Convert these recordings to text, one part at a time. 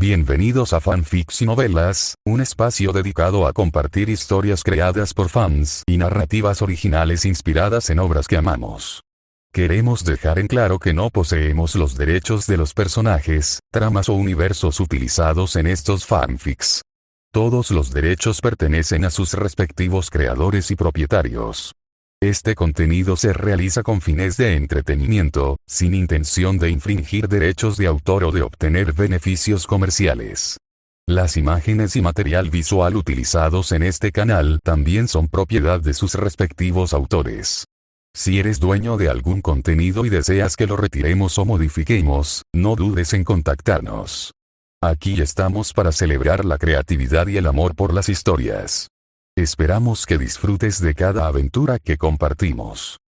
Bienvenidos a Fanfics y Novelas, un espacio dedicado a compartir historias creadas por fans y narrativas originales inspiradas en obras que amamos. Queremos dejar en claro que no poseemos los derechos de los personajes, tramas o universos utilizados en estos fanfics. Todos los derechos pertenecen a sus respectivos creadores y propietarios. Este contenido se realiza con fines de entretenimiento, sin intención de infringir derechos de autor o de obtener beneficios comerciales. Las imágenes y material visual utilizados en este canal también son propiedad de sus respectivos autores. Si eres dueño de algún contenido y deseas que lo retiremos o modifiquemos, no dudes en contactarnos. Aquí estamos para celebrar la creatividad y el amor por las historias. Esperamos que disfrutes de cada aventura que compartimos.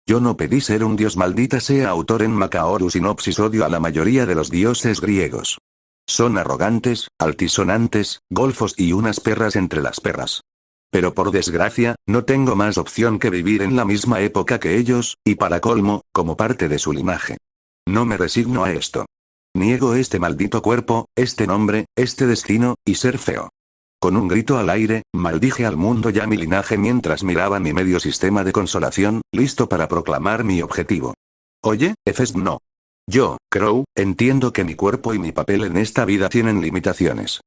Yo no pedí ser un dios, maldita sea. Autor en Macaoru Sinopsis. Odio a la mayoría de los dioses griegos. Son arrogantes, altisonantes, golfos y unas perras entre las perras. Pero por desgracia, no tengo más opción que vivir en la misma época que ellos, y para colmo, como parte de su linaje. No me resigno a esto. Niego este maldito cuerpo, este nombre, este destino, y ser feo. Con un grito al aire, maldije al mundo y a mi linaje mientras miraba mi medio sistema de consolación, listo para proclamar mi objetivo. Oye, Efes, no. Yo, Crow, entiendo que mi cuerpo y mi papel en esta vida tienen limitaciones.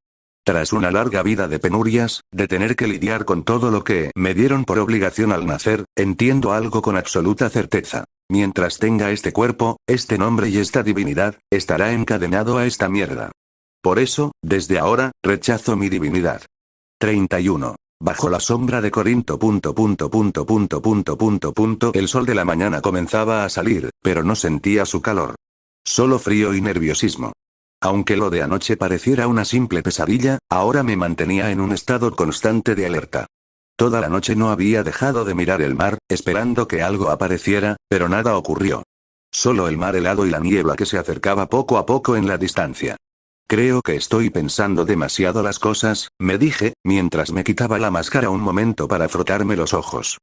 Tras una larga vida de penurias, de tener que lidiar con todo lo que me dieron por obligación al nacer, entiendo algo con absoluta certeza. Mientras tenga este cuerpo, este nombre y esta divinidad, estará encadenado a esta mierda. Por eso, desde ahora, rechazo mi divinidad. 31. Bajo la sombra de Corinto. El sol de la mañana comenzaba a salir, pero no sentía su calor. Solo frío y nerviosismo. Aunque lo de anoche pareciera una simple pesadilla, ahora me mantenía en un estado constante de alerta. Toda la noche no había dejado de mirar el mar, esperando que algo apareciera, pero nada ocurrió. Solo el mar helado y la niebla que se acercaba poco a poco en la distancia. Creo que estoy pensando demasiado las cosas, me dije, mientras me quitaba la máscara un momento para frotarme los ojos.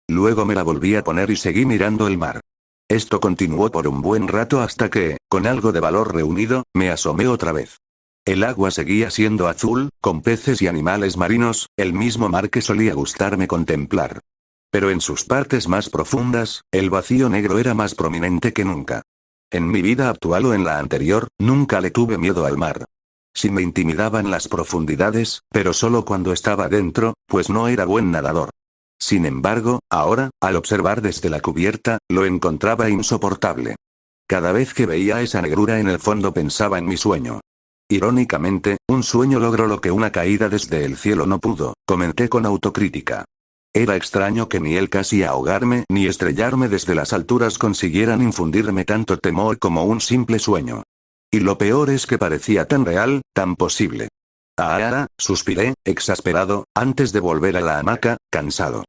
Luego me la volví a poner y seguí mirando el mar. Esto continuó por un buen rato hasta que, con algo de valor reunido, me asomé otra vez. El agua seguía siendo azul, con peces y animales marinos, el mismo mar que solía gustarme contemplar. Pero en sus partes más profundas, el vacío negro era más prominente que nunca. En mi vida actual o en la anterior, nunca le tuve miedo al mar. Sí me intimidaban las profundidades, pero solo cuando estaba dentro, pues no era buen nadador. Sin embargo, ahora, al observar desde la cubierta, lo encontraba insoportable. Cada vez que veía esa negrura en el fondo pensaba en mi sueño. Irónicamente, un sueño logró lo que una caída desde el cielo no pudo, comenté con autocrítica. Era extraño que ni el casi ahogarme ni estrellarme desde las alturas consiguieran infundirme tanto temor como un simple sueño. Y lo peor es que parecía tan real, tan posible. Suspiré, exasperado, antes de volver a la hamaca, cansado.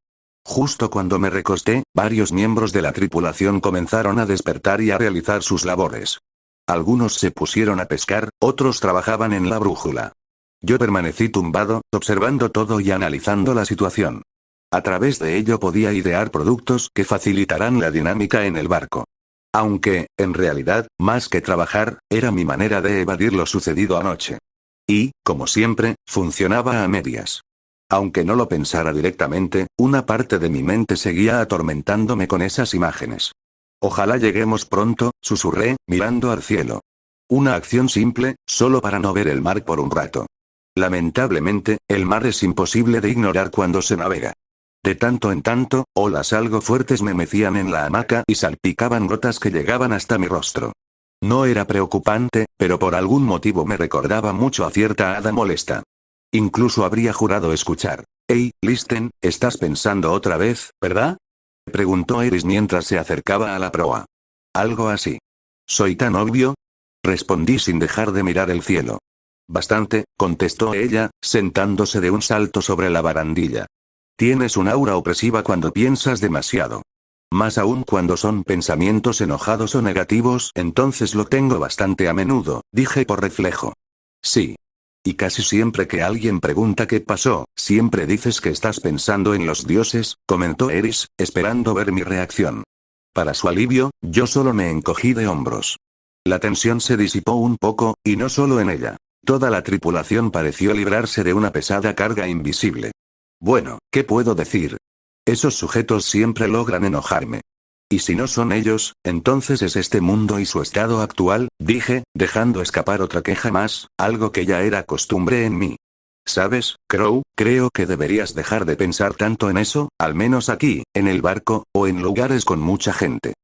Justo cuando me recosté, varios miembros de la tripulación comenzaron a despertar y a realizar sus labores. Algunos se pusieron a pescar, otros trabajaban en la brújula. Yo permanecí tumbado, observando todo y analizando la situación. A través de ello podía idear productos que facilitarán la dinámica en el barco. Aunque, en realidad, más que trabajar, era mi manera de evadir lo sucedido anoche. Y, como siempre, funcionaba a medias. Aunque no lo pensara directamente, una parte de mi mente seguía atormentándome con esas imágenes. Ojalá lleguemos pronto, susurré, mirando al cielo. Una acción simple, solo para no ver el mar por un rato. Lamentablemente, el mar es imposible de ignorar cuando se navega. De tanto en tanto, olas algo fuertes me mecían en la hamaca y salpicaban gotas que llegaban hasta mi rostro. No era preocupante, pero por algún motivo me recordaba mucho a cierta hada molesta. Incluso habría jurado escuchar. «Hey, Listen, estás pensando otra vez, ¿verdad?», preguntó Eris mientras se acercaba a la proa. Algo así. ¿Soy tan obvio?, respondí sin dejar de mirar el cielo. Bastante, contestó ella, sentándose de un salto sobre la barandilla. Tienes un aura opresiva cuando piensas demasiado. Más aún cuando son pensamientos enojados o negativos, entonces lo tengo bastante a menudo, dije por reflejo. Sí. Y casi siempre que alguien pregunta qué pasó, siempre dices que estás pensando en los dioses, comentó Eris, esperando ver mi reacción. Para su alivio, yo solo me encogí de hombros. La tensión se disipó un poco, y no solo en ella. Toda la tripulación pareció librarse de una pesada carga invisible. Bueno, ¿qué puedo decir? Esos sujetos siempre logran enojarme. Y si no son ellos, entonces es este mundo y su estado actual, dije, dejando escapar otra queja más, algo que ya era costumbre en mí. ¿Sabes, Crow? Creo que deberías dejar de pensar tanto en eso, al menos aquí, en el barco, o en lugares con mucha gente.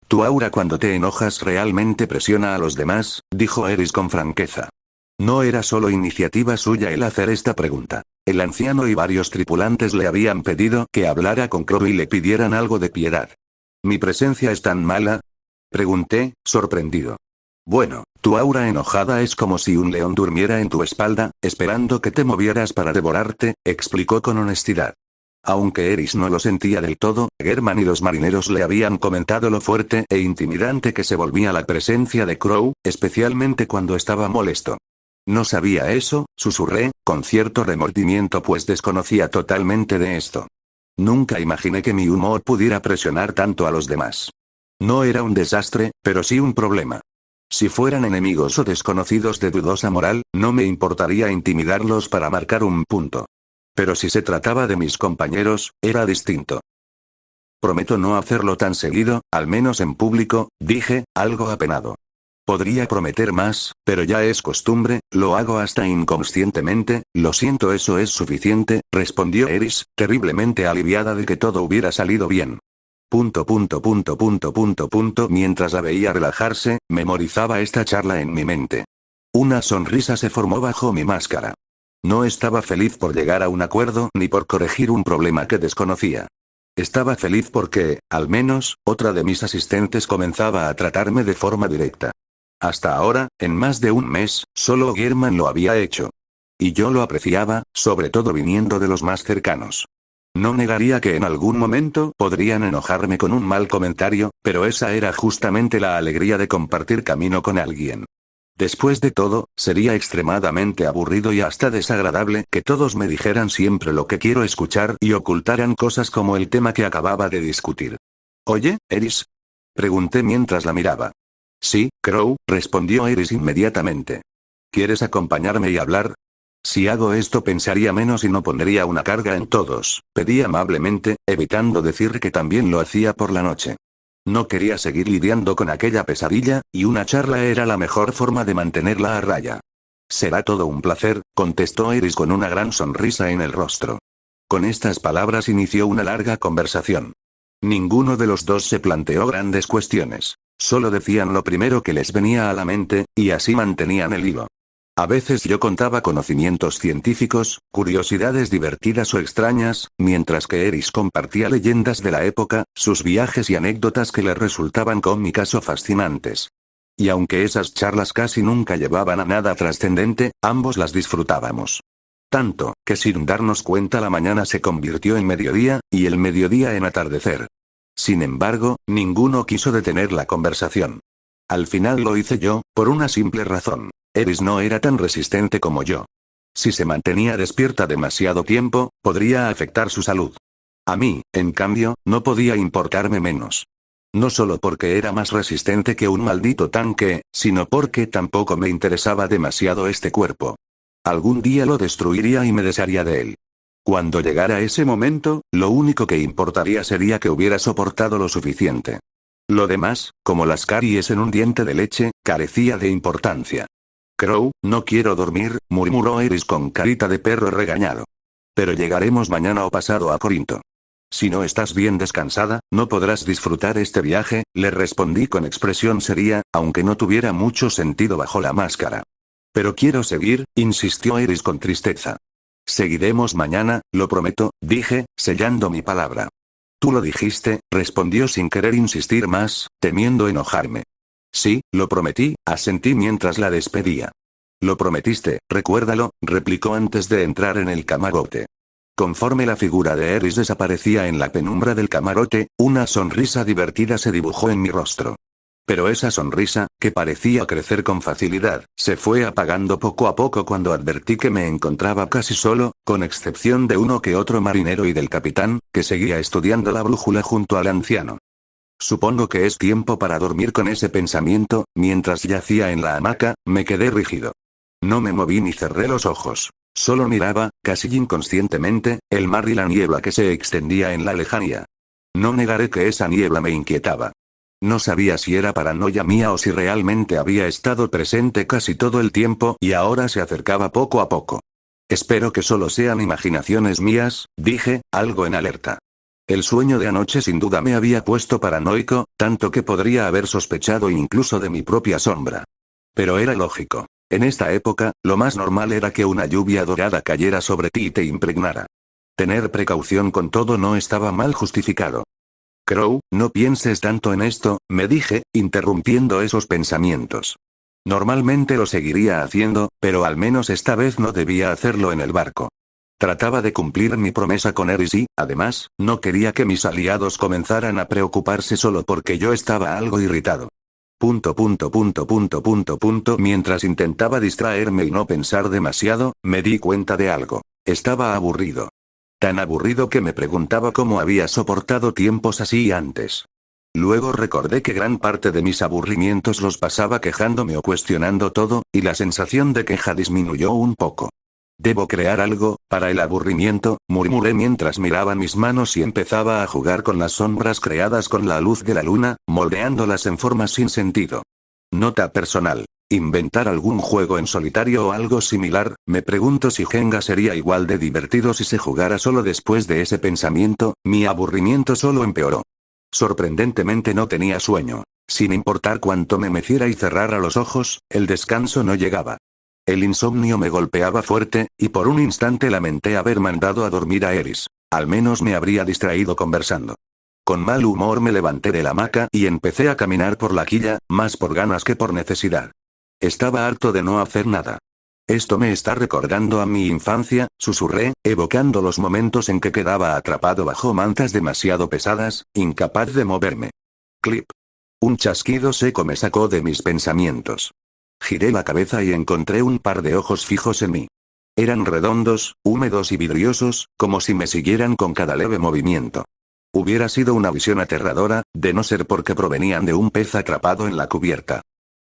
Tu aura cuando te enojas realmente presiona a los demás, dijo Eris con franqueza. No era solo iniciativa suya el hacer esta pregunta. El anciano y varios tripulantes le habían pedido que hablara con Crow y le pidieran algo de piedad. ¿Mi presencia es tan mala? Pregunté, sorprendido. Bueno, tu aura enojada es como si un león durmiera en tu espalda, esperando que te movieras para devorarte, explicó con honestidad. Aunque Eris no lo sentía del todo, Germán y los marineros le habían comentado lo fuerte e intimidante que se volvía la presencia de Crow, especialmente cuando estaba molesto. No sabía eso, susurré, con cierto remordimiento pues desconocía totalmente de esto. Nunca imaginé que mi humor pudiera presionar tanto a los demás. No era un desastre, pero sí un problema. Si fueran enemigos o desconocidos de dudosa moral, no me importaría intimidarlos para marcar un punto. Pero si se trataba de mis compañeros, era distinto. Prometo no hacerlo tan seguido, al menos en público, dije, algo apenado. Podría prometer más, pero ya es costumbre, lo hago hasta inconscientemente, lo siento, eso es suficiente, respondió Eris, terriblemente aliviada de que todo hubiera salido bien. Mientras la veía relajarse, memorizaba esta charla en mi mente. Una sonrisa se formó bajo mi máscara. No estaba feliz por llegar a un acuerdo ni por corregir un problema que desconocía. Estaba feliz porque, al menos, otra de mis asistentes comenzaba a tratarme de forma directa. Hasta ahora, en más de un mes, solo Germán lo había hecho. Y yo lo apreciaba, sobre todo viniendo de los más cercanos. No negaría que en algún momento podrían enojarme con un mal comentario, pero esa era justamente la alegría de compartir camino con alguien. Después de todo, sería extremadamente aburrido y hasta desagradable que todos me dijeran siempre lo que quiero escuchar y ocultaran cosas como el tema que acababa de discutir. «Oye, Eris», pregunté mientras la miraba. «Sí, Crow», respondió Eris inmediatamente. «¿Quieres acompañarme y hablar?» «Si hago esto pensaría menos y no pondría una carga en todos», pedí amablemente, evitando decir que también lo hacía por la noche. No quería seguir lidiando con aquella pesadilla, y una charla era la mejor forma de mantenerla a raya. «Será todo un placer», contestó Eris con una gran sonrisa en el rostro. Con estas palabras inició una larga conversación. Ninguno de los dos se planteó grandes cuestiones. Solo decían lo primero que les venía a la mente, y así mantenían el hilo. A veces yo contaba conocimientos científicos, curiosidades divertidas o extrañas, mientras que Eris compartía leyendas de la época, sus viajes y anécdotas que le resultaban cómicas o fascinantes. Y aunque esas charlas casi nunca llevaban a nada trascendente, ambos las disfrutábamos. Tanto, que sin darnos cuenta la mañana se convirtió en mediodía, y el mediodía en atardecer. Sin embargo, ninguno quiso detener la conversación. Al final lo hice yo, por una simple razón. Eris no era tan resistente como yo. Si se mantenía despierta demasiado tiempo, podría afectar su salud. A mí, en cambio, no podía importarme menos. No solo porque era más resistente que un maldito tanque, sino porque tampoco me interesaba demasiado este cuerpo. Algún día lo destruiría y me desharía de él. Cuando llegara ese momento, lo único que importaría sería que hubiera soportado lo suficiente. Lo demás, como las caries en un diente de leche, carecía de importancia. «Crow, no quiero dormir», murmuró Eris con carita de perro regañado. «Pero llegaremos mañana o pasado a Corinto. Si no estás bien descansada, no podrás disfrutar este viaje», le respondí con expresión seria, aunque no tuviera mucho sentido bajo la máscara. «Pero quiero seguir», insistió Eris con tristeza. «Seguiremos mañana, lo prometo», dije, sellando mi palabra. «Tú lo dijiste», respondió sin querer insistir más, temiendo enojarme. «Sí, lo prometí», asentí mientras la despedía. «Lo prometiste, recuérdalo», replicó antes de entrar en el camarote. Conforme la figura de Eris desaparecía en la penumbra del camarote, una sonrisa divertida se dibujó en mi rostro. Pero esa sonrisa, que parecía crecer con facilidad, se fue apagando poco a poco cuando advertí que me encontraba casi solo, con excepción de uno que otro marinero y del capitán, que seguía estudiando la brújula junto al anciano. Supongo que es tiempo para dormir. Con ese pensamiento, mientras yacía en la hamaca, me quedé rígido. No me moví ni cerré los ojos. Solo miraba, casi inconscientemente, el mar y la niebla que se extendía en la lejanía. No negaré que esa niebla me inquietaba. No sabía si era paranoia mía o si realmente había estado presente casi todo el tiempo y ahora se acercaba poco a poco. Espero que solo sean imaginaciones mías, dije, algo en alerta. El sueño de anoche sin duda me había puesto paranoico, tanto que podría haber sospechado incluso de mi propia sombra. Pero era lógico. En esta época, lo más normal era que una lluvia dorada cayera sobre ti y te impregnara. Tener precaución con todo no estaba mal justificado. Crow, no pienses tanto en esto, me dije, interrumpiendo esos pensamientos. Normalmente lo seguiría haciendo, pero al menos esta vez no debía hacerlo en el barco. Trataba de cumplir mi promesa con Eris y, además, no quería que mis aliados comenzaran a preocuparse solo porque yo estaba algo irritado. Mientras intentaba distraerme y no pensar demasiado, me di cuenta de algo. Estaba aburrido. Tan aburrido que me preguntaba cómo había soportado tiempos así antes. Luego recordé que gran parte de mis aburrimientos los pasaba quejándome o cuestionando todo, y la sensación de queja disminuyó un poco. Debo crear algo, para el aburrimiento, murmuré mientras miraba mis manos y empezaba a jugar con las sombras creadas con la luz de la luna, moldeándolas en formas sin sentido. Nota personal. Inventar algún juego en solitario o algo similar, me pregunto si Jenga sería igual de divertido si se jugara solo después de ese pensamiento, mi aburrimiento solo empeoró. Sorprendentemente no tenía sueño. Sin importar cuánto me meciera y cerrara los ojos, el descanso no llegaba. El insomnio me golpeaba fuerte, y por un instante lamenté haber mandado a dormir a Eris. Al menos me habría distraído conversando. Con mal humor me levanté de la hamaca y empecé a caminar por la quilla, más por ganas que por necesidad. Estaba harto de no hacer nada. Esto me está recordando a mi infancia, susurré, evocando los momentos en que quedaba atrapado bajo mantas demasiado pesadas, incapaz de moverme. Clip. Un chasquido seco me sacó de mis pensamientos. Giré la cabeza y encontré un par de ojos fijos en mí. Eran redondos, húmedos y vidriosos, como si me siguieran con cada leve movimiento. Hubiera sido una visión aterradora, de no ser porque provenían de un pez atrapado en la cubierta.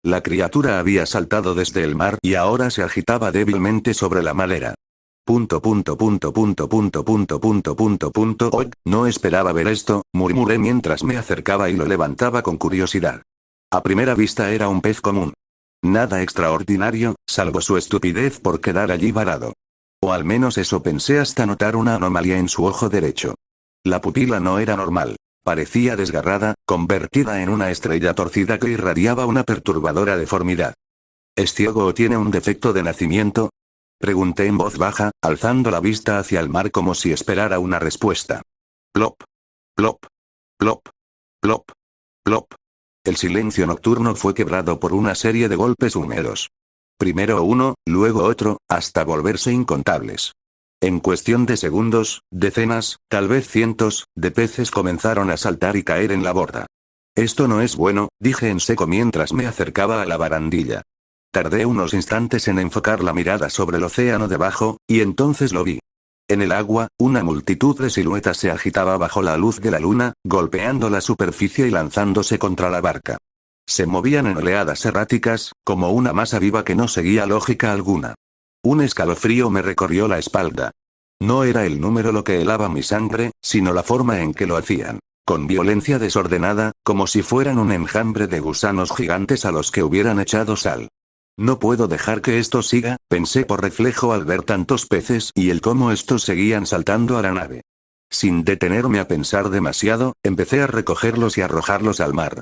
La criatura había saltado desde el mar y ahora se agitaba débilmente sobre la madera. No esperaba ver esto, murmuré mientras me acercaba y lo levantaba con curiosidad. A primera vista era un pez común. Nada extraordinario, salvo su estupidez por quedar allí varado. O al menos eso pensé hasta notar una anomalía en su ojo derecho. La pupila no era normal. Parecía desgarrada, convertida en una estrella torcida que irradiaba una perturbadora deformidad. ¿Es ciego o tiene un defecto de nacimiento? Pregunté en voz baja, alzando la vista hacia el mar como si esperara una respuesta. Plop. Plop. Plop. Plop. Plop. El silencio nocturno fue quebrado por una serie de golpes húmedos. Primero uno, luego otro, hasta volverse incontables. En cuestión de segundos, decenas, tal vez cientos, de peces comenzaron a saltar y caer en la borda. Esto no es bueno, dije en seco mientras me acercaba a la barandilla. Tardé unos instantes en enfocar la mirada sobre el océano debajo, y entonces lo vi. En el agua, una multitud de siluetas se agitaba bajo la luz de la luna, golpeando la superficie y lanzándose contra la barca. Se movían en oleadas erráticas, como una masa viva que no seguía lógica alguna. Un escalofrío me recorrió la espalda. No era el número lo que helaba mi sangre, sino la forma en que lo hacían. Con violencia desordenada, como si fueran un enjambre de gusanos gigantes a los que hubieran echado sal. No puedo dejar que esto siga, pensé por reflejo al ver tantos peces y el cómo estos seguían saltando a la nave. Sin detenerme a pensar demasiado, empecé a recogerlos y arrojarlos al mar.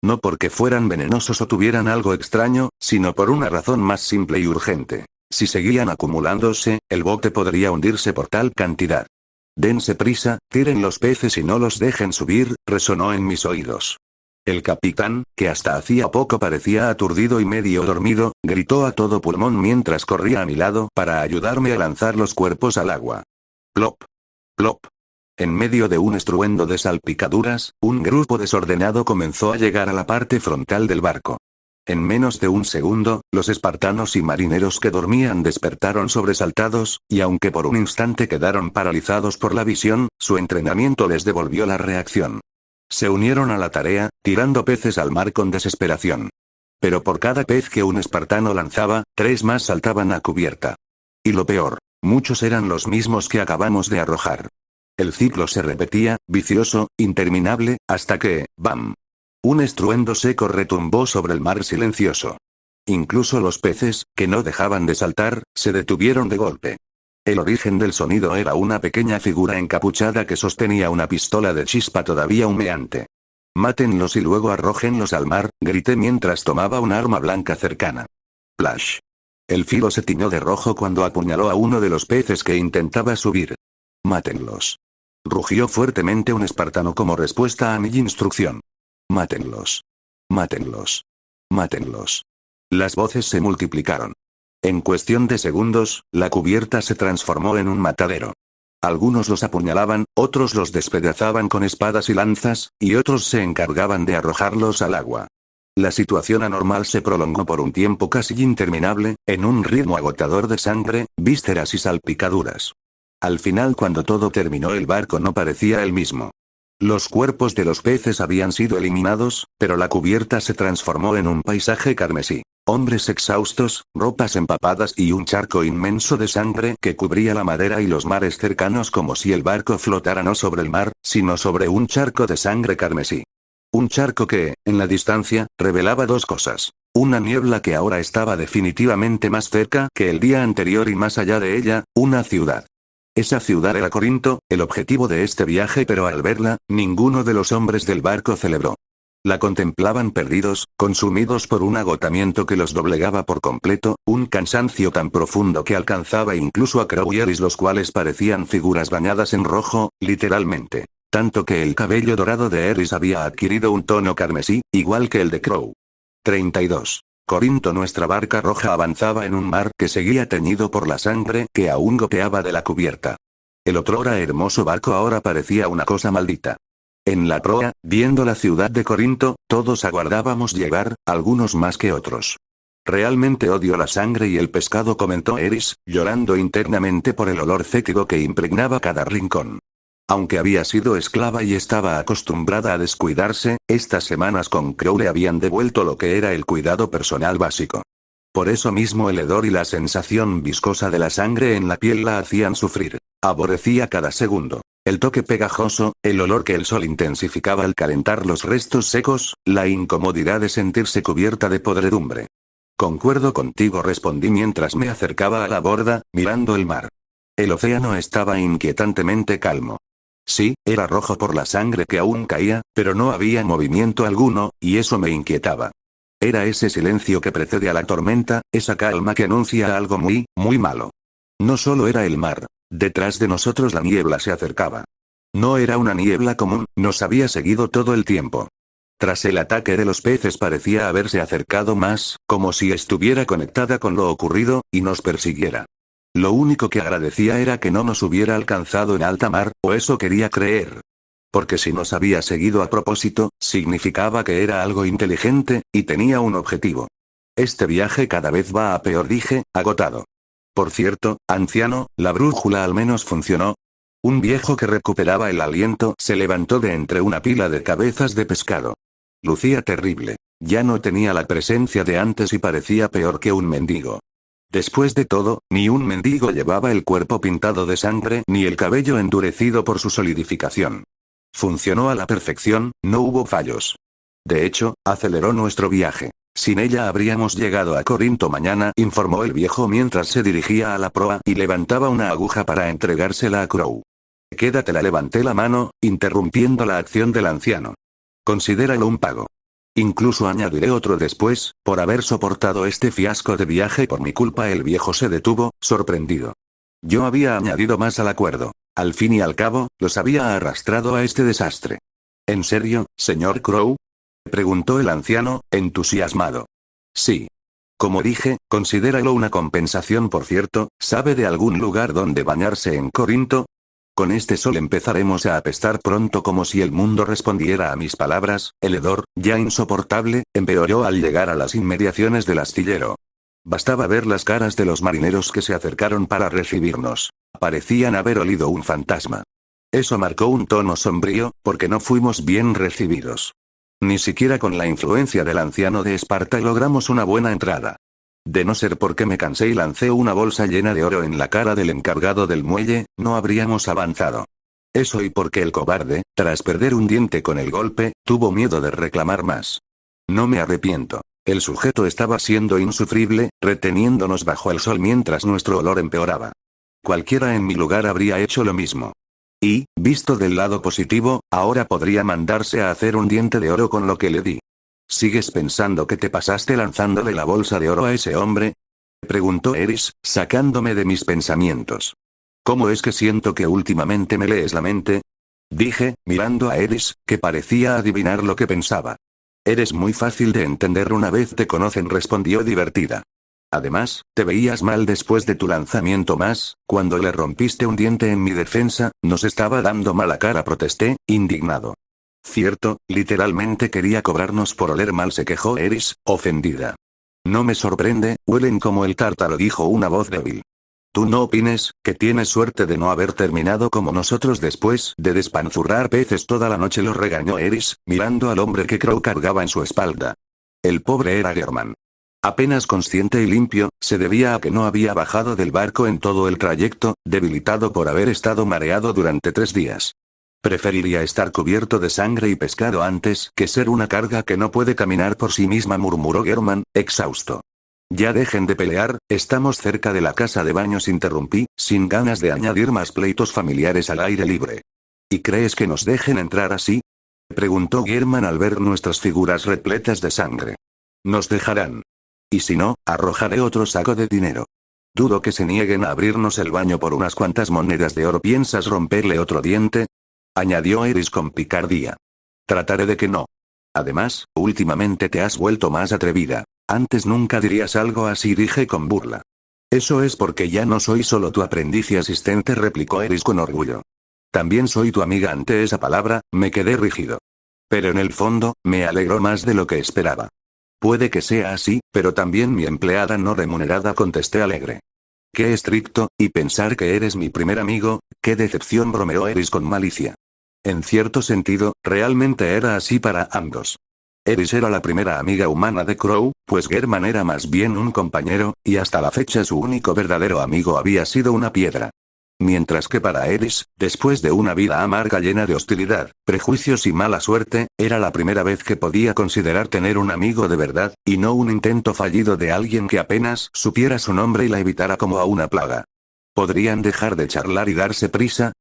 No porque fueran venenosos o tuvieran algo extraño, sino por una razón más simple y urgente. Si seguían acumulándose, el bote podría hundirse por tal cantidad. Dense prisa, tiren los peces y no los dejen subir, resonó en mis oídos. El capitán, que hasta hacía poco parecía aturdido y medio dormido, gritó a todo pulmón mientras corría a mi lado para ayudarme a lanzar los cuerpos al agua. Plop. Plop. En medio de un estruendo de salpicaduras, un grupo desordenado comenzó a llegar a la parte frontal del barco. En menos de un segundo, los espartanos y marineros que dormían despertaron sobresaltados, y aunque por un instante quedaron paralizados por la visión, su entrenamiento les devolvió la reacción. Se unieron a la tarea, tirando peces al mar con desesperación. Pero por cada pez que un espartano lanzaba, 3 más saltaban a cubierta. Y lo peor, muchos eran los mismos que acabamos de arrojar. El ciclo se repetía, vicioso, interminable, hasta que, ¡bam! Un estruendo seco retumbó sobre el mar silencioso. Incluso los peces, que no dejaban de saltar, se detuvieron de golpe. El origen del sonido era una pequeña figura encapuchada que sostenía una pistola de chispa todavía humeante. «Mátenlos y luego arrójenlos al mar», grité mientras tomaba un arma blanca cercana. Flash. El filo se tiñó de rojo cuando apuñaló a uno de los peces que intentaba subir. «Mátenlos». Rugió fuertemente un espartano como respuesta a mi instrucción. «Mátenlos. Mátenlos. Mátenlos». Las voces se multiplicaron. En cuestión de segundos, la cubierta se transformó en un matadero. Algunos los apuñalaban, otros los despedazaban con espadas y lanzas, y otros se encargaban de arrojarlos al agua. La situación anormal se prolongó por un tiempo casi interminable, en un ritmo agotador de sangre, vísceras y salpicaduras. Al final, cuando todo terminó, el barco no parecía el mismo. Los cuerpos de los peces habían sido eliminados, pero la cubierta se transformó en un paisaje carmesí. Hombres exhaustos, ropas empapadas y un charco inmenso de sangre que cubría la madera y los mares cercanos, como si el barco flotara no sobre el mar, sino sobre un charco de sangre carmesí. Un charco que, en la distancia, revelaba 2 cosas. Una niebla que ahora estaba definitivamente más cerca que el día anterior y más allá de ella, una ciudad. Esa ciudad era Corinto, el objetivo de este viaje, pero al verla, ninguno de los hombres del barco celebró. La contemplaban perdidos, consumidos por un agotamiento que los doblegaba por completo, un cansancio tan profundo que alcanzaba incluso a Crow y Eris, los cuales parecían figuras bañadas en rojo, literalmente. Tanto que el cabello dorado de Eris había adquirido un tono carmesí, igual que el de Crow. 32. Corinto. Nuestra barca roja avanzaba en un mar que seguía teñido por la sangre que aún goteaba de la cubierta. El otrora hermoso barco ahora parecía una cosa maldita. En la proa, viendo la ciudad de Corinto, todos aguardábamos llegar, algunos más que otros. «Realmente odio la sangre y el pescado», comentó Eris, llorando internamente por el olor fétido que impregnaba cada rincón. Aunque había sido esclava y estaba acostumbrada a descuidarse, estas semanas con Crow le habían devuelto lo que era el cuidado personal básico. Por eso mismo el hedor y la sensación viscosa de la sangre en la piel la hacían sufrir. Aborrecía cada segundo. El toque pegajoso, el olor que el sol intensificaba al calentar los restos secos, la incomodidad de sentirse cubierta de podredumbre. «Concuerdo contigo», respondí mientras me acercaba a la borda, mirando el mar. El océano estaba inquietantemente calmo. Sí, era rojo por la sangre que aún caía, pero no había movimiento alguno, y eso me inquietaba. Era ese silencio que precede a la tormenta, esa calma que anuncia algo muy, muy malo. No solo era el mar. Detrás de nosotros la niebla se acercaba. No era una niebla común, nos había seguido todo el tiempo. Tras el ataque de los peces parecía haberse acercado más, como si estuviera conectada con lo ocurrido, y nos persiguiera. Lo único que agradecía era que no nos hubiera alcanzado en alta mar, o eso quería creer. Porque si nos había seguido a propósito, significaba que era algo inteligente, y tenía un objetivo. Este viaje cada vez va a peor, dije, agotado. Por cierto, anciano, la brújula al menos funcionó. Un viejo que recuperaba el aliento se levantó de entre una pila de cabezas de pescado. Lucía terrible. Ya no tenía la presencia de antes y parecía peor que un mendigo. Después de todo, ni un mendigo llevaba el cuerpo pintado de sangre ni el cabello endurecido por su solidificación. Funcionó a la perfección, no hubo fallos. De hecho, aceleró nuestro viaje. Sin ella habríamos llegado a Corinto mañana, informó el viejo mientras se dirigía a la proa y levantaba una aguja para entregársela a Crow. Quédatela, levanté la mano, interrumpiendo la acción del anciano. Considéralo un pago. Incluso añadiré otro después, por haber soportado este fiasco de viaje por mi culpa. El viejo se detuvo, sorprendido. Yo había añadido más al acuerdo. Al fin y al cabo, los había arrastrado a este desastre. ¿En serio, señor Crow?, preguntó el anciano, entusiasmado. Sí. Como dije, considéralo una compensación. Por cierto, ¿sabe de algún lugar donde bañarse en Corinto? Con este sol empezaremos a apestar pronto. Como si el mundo respondiera a mis palabras, el hedor, ya insoportable, empeoró al llegar a las inmediaciones del astillero. Bastaba ver las caras de los marineros que se acercaron para recibirnos. Parecían haber olido un fantasma. Eso marcó un tono sombrío, porque no fuimos bien recibidos. Ni siquiera con la influencia del anciano de Esparta logramos una buena entrada. De no ser porque me cansé y lancé una bolsa llena de oro en la cara del encargado del muelle, no habríamos avanzado. Eso y porque el cobarde, tras perder un diente con el golpe, tuvo miedo de reclamar más. No me arrepiento. El sujeto estaba siendo insufrible, reteniéndonos bajo el sol mientras nuestro olor empeoraba. Cualquiera en mi lugar habría hecho lo mismo. Y, visto del lado positivo, ahora podría mandarse a hacer un diente de oro con lo que le di. ¿Sigues pensando que te pasaste lanzándole la bolsa de oro a ese hombre? Preguntó Eris, sacándome de mis pensamientos. ¿Cómo es que siento que últimamente me lees la mente? Dije, mirando a Eris, que parecía adivinar lo que pensaba. Eres muy fácil de entender una vez te conocen, respondió divertida. Además, te veías mal después de tu lanzamiento más, cuando le rompiste un diente en mi defensa, nos estaba dando mala cara, protesté, indignado. Cierto, literalmente quería cobrarnos por oler mal, se quejó Eris, ofendida. No me sorprende, huelen como el tártaro, dijo una voz débil. Tú no opines, que tienes suerte de no haber terminado como nosotros después de despanzurrar peces toda la noche, lo regañó Eris, mirando al hombre que Crow cargaba en su espalda. El pobre era Germán. Apenas consciente y limpio, se debía a que no había bajado del barco en todo el trayecto, debilitado por haber estado mareado durante 3 días. Preferiría estar cubierto de sangre y pescado antes que ser una carga que no puede caminar por sí misma, murmuró Germán, exhausto. Ya dejen de pelear, estamos cerca de la casa de baños, interrumpí, sin ganas de añadir más pleitos familiares al aire libre. ¿Y crees que nos dejen entrar así? Preguntó Germán al ver nuestras figuras repletas de sangre. Nos dejarán. Y si no, arrojaré otro saco de dinero. Dudo que se nieguen a abrirnos el baño por unas cuantas monedas de oro. ¿Piensas romperle otro diente? Añadió Eris con picardía. Trataré de que no. Además, últimamente te has vuelto más atrevida. Antes nunca dirías algo así, dije con burla. Eso es porque ya no soy solo tu aprendiz y asistente, replicó Eris con orgullo. También soy tu amiga. Ante esa palabra, me quedé rígido. Pero en el fondo, me alegró más de lo que esperaba. Puede que sea así, pero también mi empleada no remunerada, contesté alegre. Qué estricto, y pensar que eres mi primer amigo, qué decepción, bromeó Eris con malicia. En cierto sentido, realmente era así para ambos. Eris era la primera amiga humana de Crow, pues Germán era más bien un compañero, y hasta la fecha su único verdadero amigo había sido una piedra. Mientras que para Eris, después de una vida amarga llena de hostilidad, prejuicios y mala suerte, era la primera vez que podía considerar tener un amigo de verdad, y no un intento fallido de alguien que apenas supiera su nombre y la evitara como a una plaga. ¿Podrían dejar de charlar y darse prisa?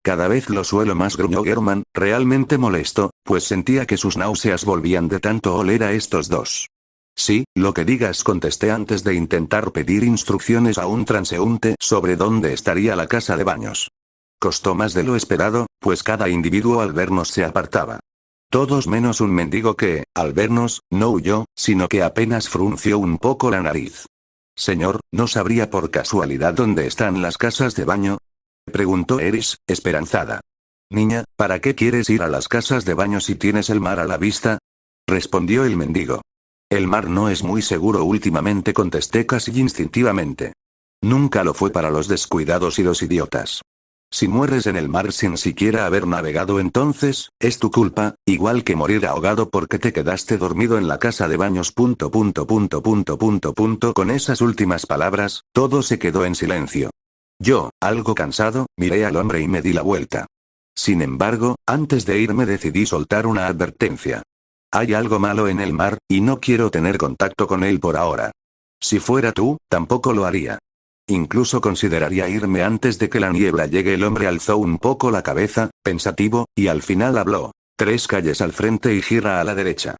Cada vez lo suelo más, gruñó Germán, realmente molesto, pues sentía que sus náuseas volvían de tanto oler a estos dos. Sí, lo que digas, contesté antes de intentar pedir instrucciones a un transeúnte sobre dónde estaría la casa de baños. Costó más de lo esperado, pues cada individuo al vernos se apartaba. Todos menos un mendigo que, al vernos, no huyó, sino que apenas frunció un poco la nariz. Señor, ¿no sabría por casualidad dónde están las casas de baño? Preguntó Eris, esperanzada. Niña, ¿para qué quieres ir a las casas de baño si tienes el mar a la vista? Respondió el mendigo. El mar no es muy seguro últimamente, contesté casi instintivamente. Nunca lo fue para los descuidados y los idiotas. Si mueres en el mar sin siquiera haber navegado, entonces, es tu culpa, igual que morir ahogado porque te quedaste dormido en la casa de baños. Con esas últimas palabras, todo se quedó en silencio. Yo, algo cansado, miré al hombre y me di la vuelta. Sin embargo, antes de irme decidí soltar una advertencia. Hay algo malo en el mar, y no quiero tener contacto con él por ahora. Si fuera tú, tampoco lo haría. Incluso consideraría irme antes de que la niebla llegue. El hombre alzó un poco la cabeza, pensativo, y al final habló. 3 calles al frente y gira a la derecha.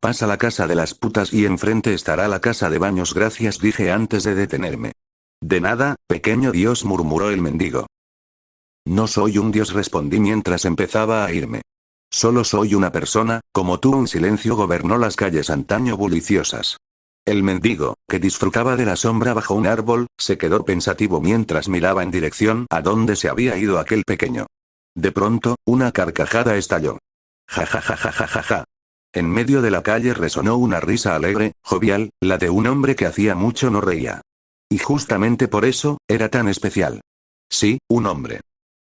Pasa la casa de las putas y enfrente estará la casa de baños. Gracias, dije antes de detenerme. De nada, pequeño dios, murmuró el mendigo. No soy un dios, respondí mientras empezaba a irme. Solo soy una persona, como tú. Un silencio gobernó las calles antaño buliciosas. El mendigo, que disfrutaba de la sombra bajo un árbol, se quedó pensativo mientras miraba en dirección a donde se había ido aquel pequeño. De pronto, una carcajada estalló. Ja ja ja ja ja ja ja. En medio de la calle resonó una risa alegre, jovial, la de un hombre que hacía mucho no reía. Y justamente por eso, era tan especial. Sí, un hombre.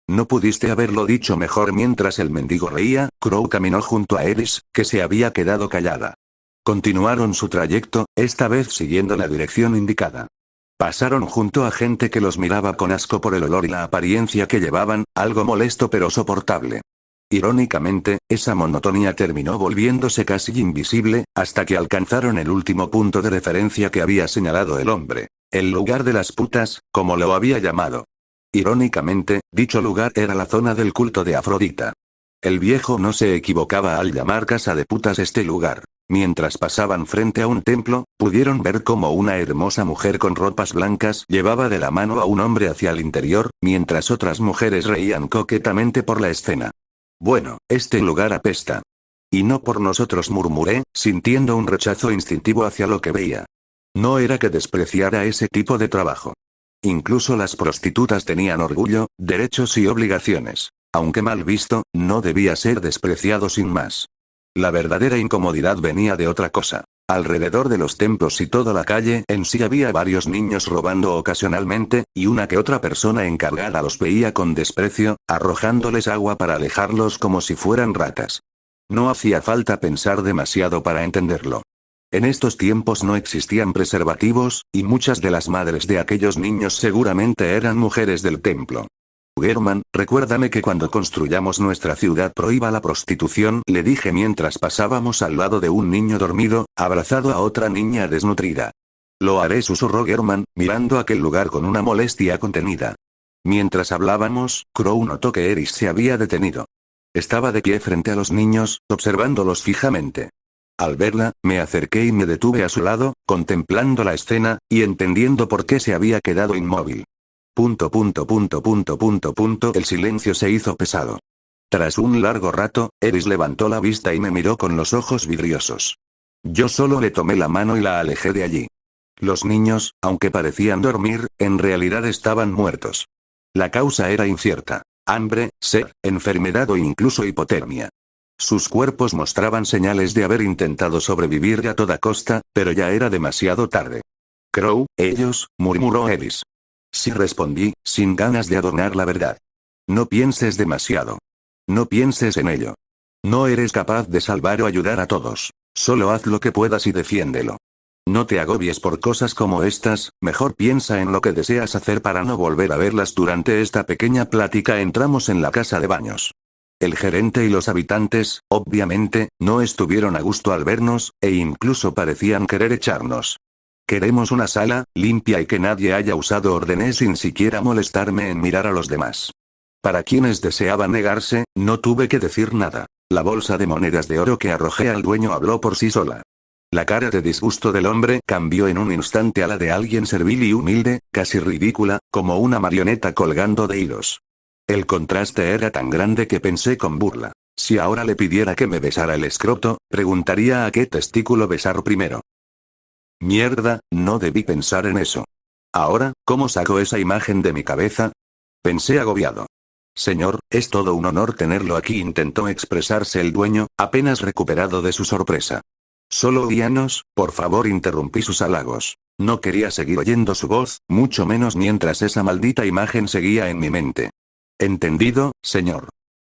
No pudiste haberlo dicho mejor. Mientras el mendigo reía, Crow caminó junto a Eris, que se había quedado callada. Continuaron su trayecto, esta vez siguiendo la dirección indicada. Pasaron junto a gente que los miraba con asco por el olor y la apariencia que llevaban, algo molesto pero soportable. Irónicamente, esa monotonía terminó volviéndose casi invisible, hasta que alcanzaron el último punto de referencia que había señalado el hombre. El lugar de las putas, como lo había llamado. Irónicamente, dicho lugar era la zona del culto de Afrodita. El viejo no se equivocaba al llamar casa de putas este lugar. Mientras pasaban frente a un templo, pudieron ver cómo una hermosa mujer con ropas blancas llevaba de la mano a un hombre hacia el interior, mientras otras mujeres reían coquetamente por la escena. Bueno, este lugar apesta. Y no por nosotros, murmuré, sintiendo un rechazo instintivo hacia lo que veía. No era que despreciara ese tipo de trabajo. Incluso las prostitutas tenían orgullo, derechos y obligaciones. Aunque mal visto, no debía ser despreciado sin más. La verdadera incomodidad venía de otra cosa. Alrededor de los templos y toda la calle en sí había varios niños robando ocasionalmente, y una que otra persona encargada los veía con desprecio, arrojándoles agua para alejarlos como si fueran ratas. No hacía falta pensar demasiado para entenderlo. En estos tiempos no existían preservativos, y muchas de las madres de aquellos niños seguramente eran mujeres del templo. German, recuérdame que cuando construyamos nuestra ciudad prohíba la prostitución, le dije mientras pasábamos al lado de un niño dormido, abrazado a otra niña desnutrida. Lo haré, susurró German, mirando aquel lugar con una molestia contenida. Mientras hablábamos, Crow notó que Eris se había detenido. Estaba de pie frente a los niños, observándolos fijamente. Al verla, me acerqué y me detuve a su lado, contemplando la escena, y entendiendo por qué se había quedado inmóvil. El silencio se hizo pesado. Tras un largo rato, Eris levantó la vista y me miró con los ojos vidriosos. Yo solo le tomé la mano y la alejé de allí. Los niños, aunque parecían dormir, en realidad estaban muertos. La causa era incierta. Hambre, sed, enfermedad o incluso hipotermia. Sus cuerpos mostraban señales de haber intentado sobrevivir a toda costa, pero ya era demasiado tarde. Crow, ellos, murmuró Eris. Sí, respondí, sin ganas de adornar la verdad. No pienses demasiado. No pienses en ello. No eres capaz de salvar o ayudar a todos. Solo haz lo que puedas y defiéndelo. No te agobies por cosas como estas, mejor piensa en lo que deseas hacer para no volver a verlas. Durante esta pequeña plática entramos en la casa de baños. El gerente y los habitantes, obviamente, no estuvieron a gusto al vernos, e incluso parecían querer echarnos. Queremos una sala, limpia y que nadie haya usado, ordené sin siquiera molestarme en mirar a los demás. Para quienes deseaban negarse, no tuve que decir nada. La bolsa de monedas de oro que arrojé al dueño habló por sí sola. La cara de disgusto del hombre cambió en un instante a la de alguien servil y humilde, casi ridícula, como una marioneta colgando de hilos. El contraste era tan grande que pensé con burla. Si ahora le pidiera que me besara el escroto, preguntaría a qué testículo besar primero. Mierda, no debí pensar en eso. Ahora, ¿cómo saco esa imagen de mi cabeza? Pensé agobiado. Señor, es todo un honor tenerlo aquí, intentó expresarse el dueño, apenas recuperado de su sorpresa. Solo guíanos, por favor, interrumpí sus halagos. No quería seguir oyendo su voz, mucho menos mientras esa maldita imagen seguía en mi mente. Entendido, señor.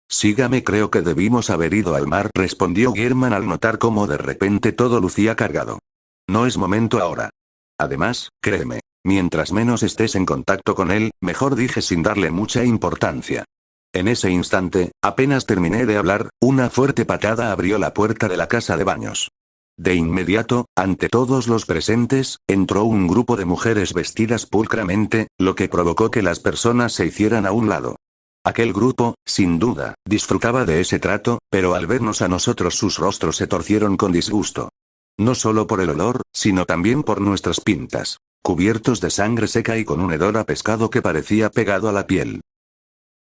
Sígame, creo que debimos haber ido al mar, respondió German al notar cómo de repente todo lucía cargado. No es momento ahora. Además, créeme, mientras menos estés en contacto con él, mejor, dije sin darle mucha importancia. En ese instante, apenas terminé de hablar, una fuerte patada abrió la puerta de la casa de baños. De inmediato, ante todos los presentes, entró un grupo de mujeres vestidas pulcramente, lo que provocó que las personas se hicieran a un lado. Aquel grupo, sin duda, disfrutaba de ese trato, pero al vernos a nosotros sus rostros se torcieron con disgusto. No solo por el olor, sino también por nuestras pintas, cubiertos de sangre seca y con un hedor a pescado que parecía pegado a la piel.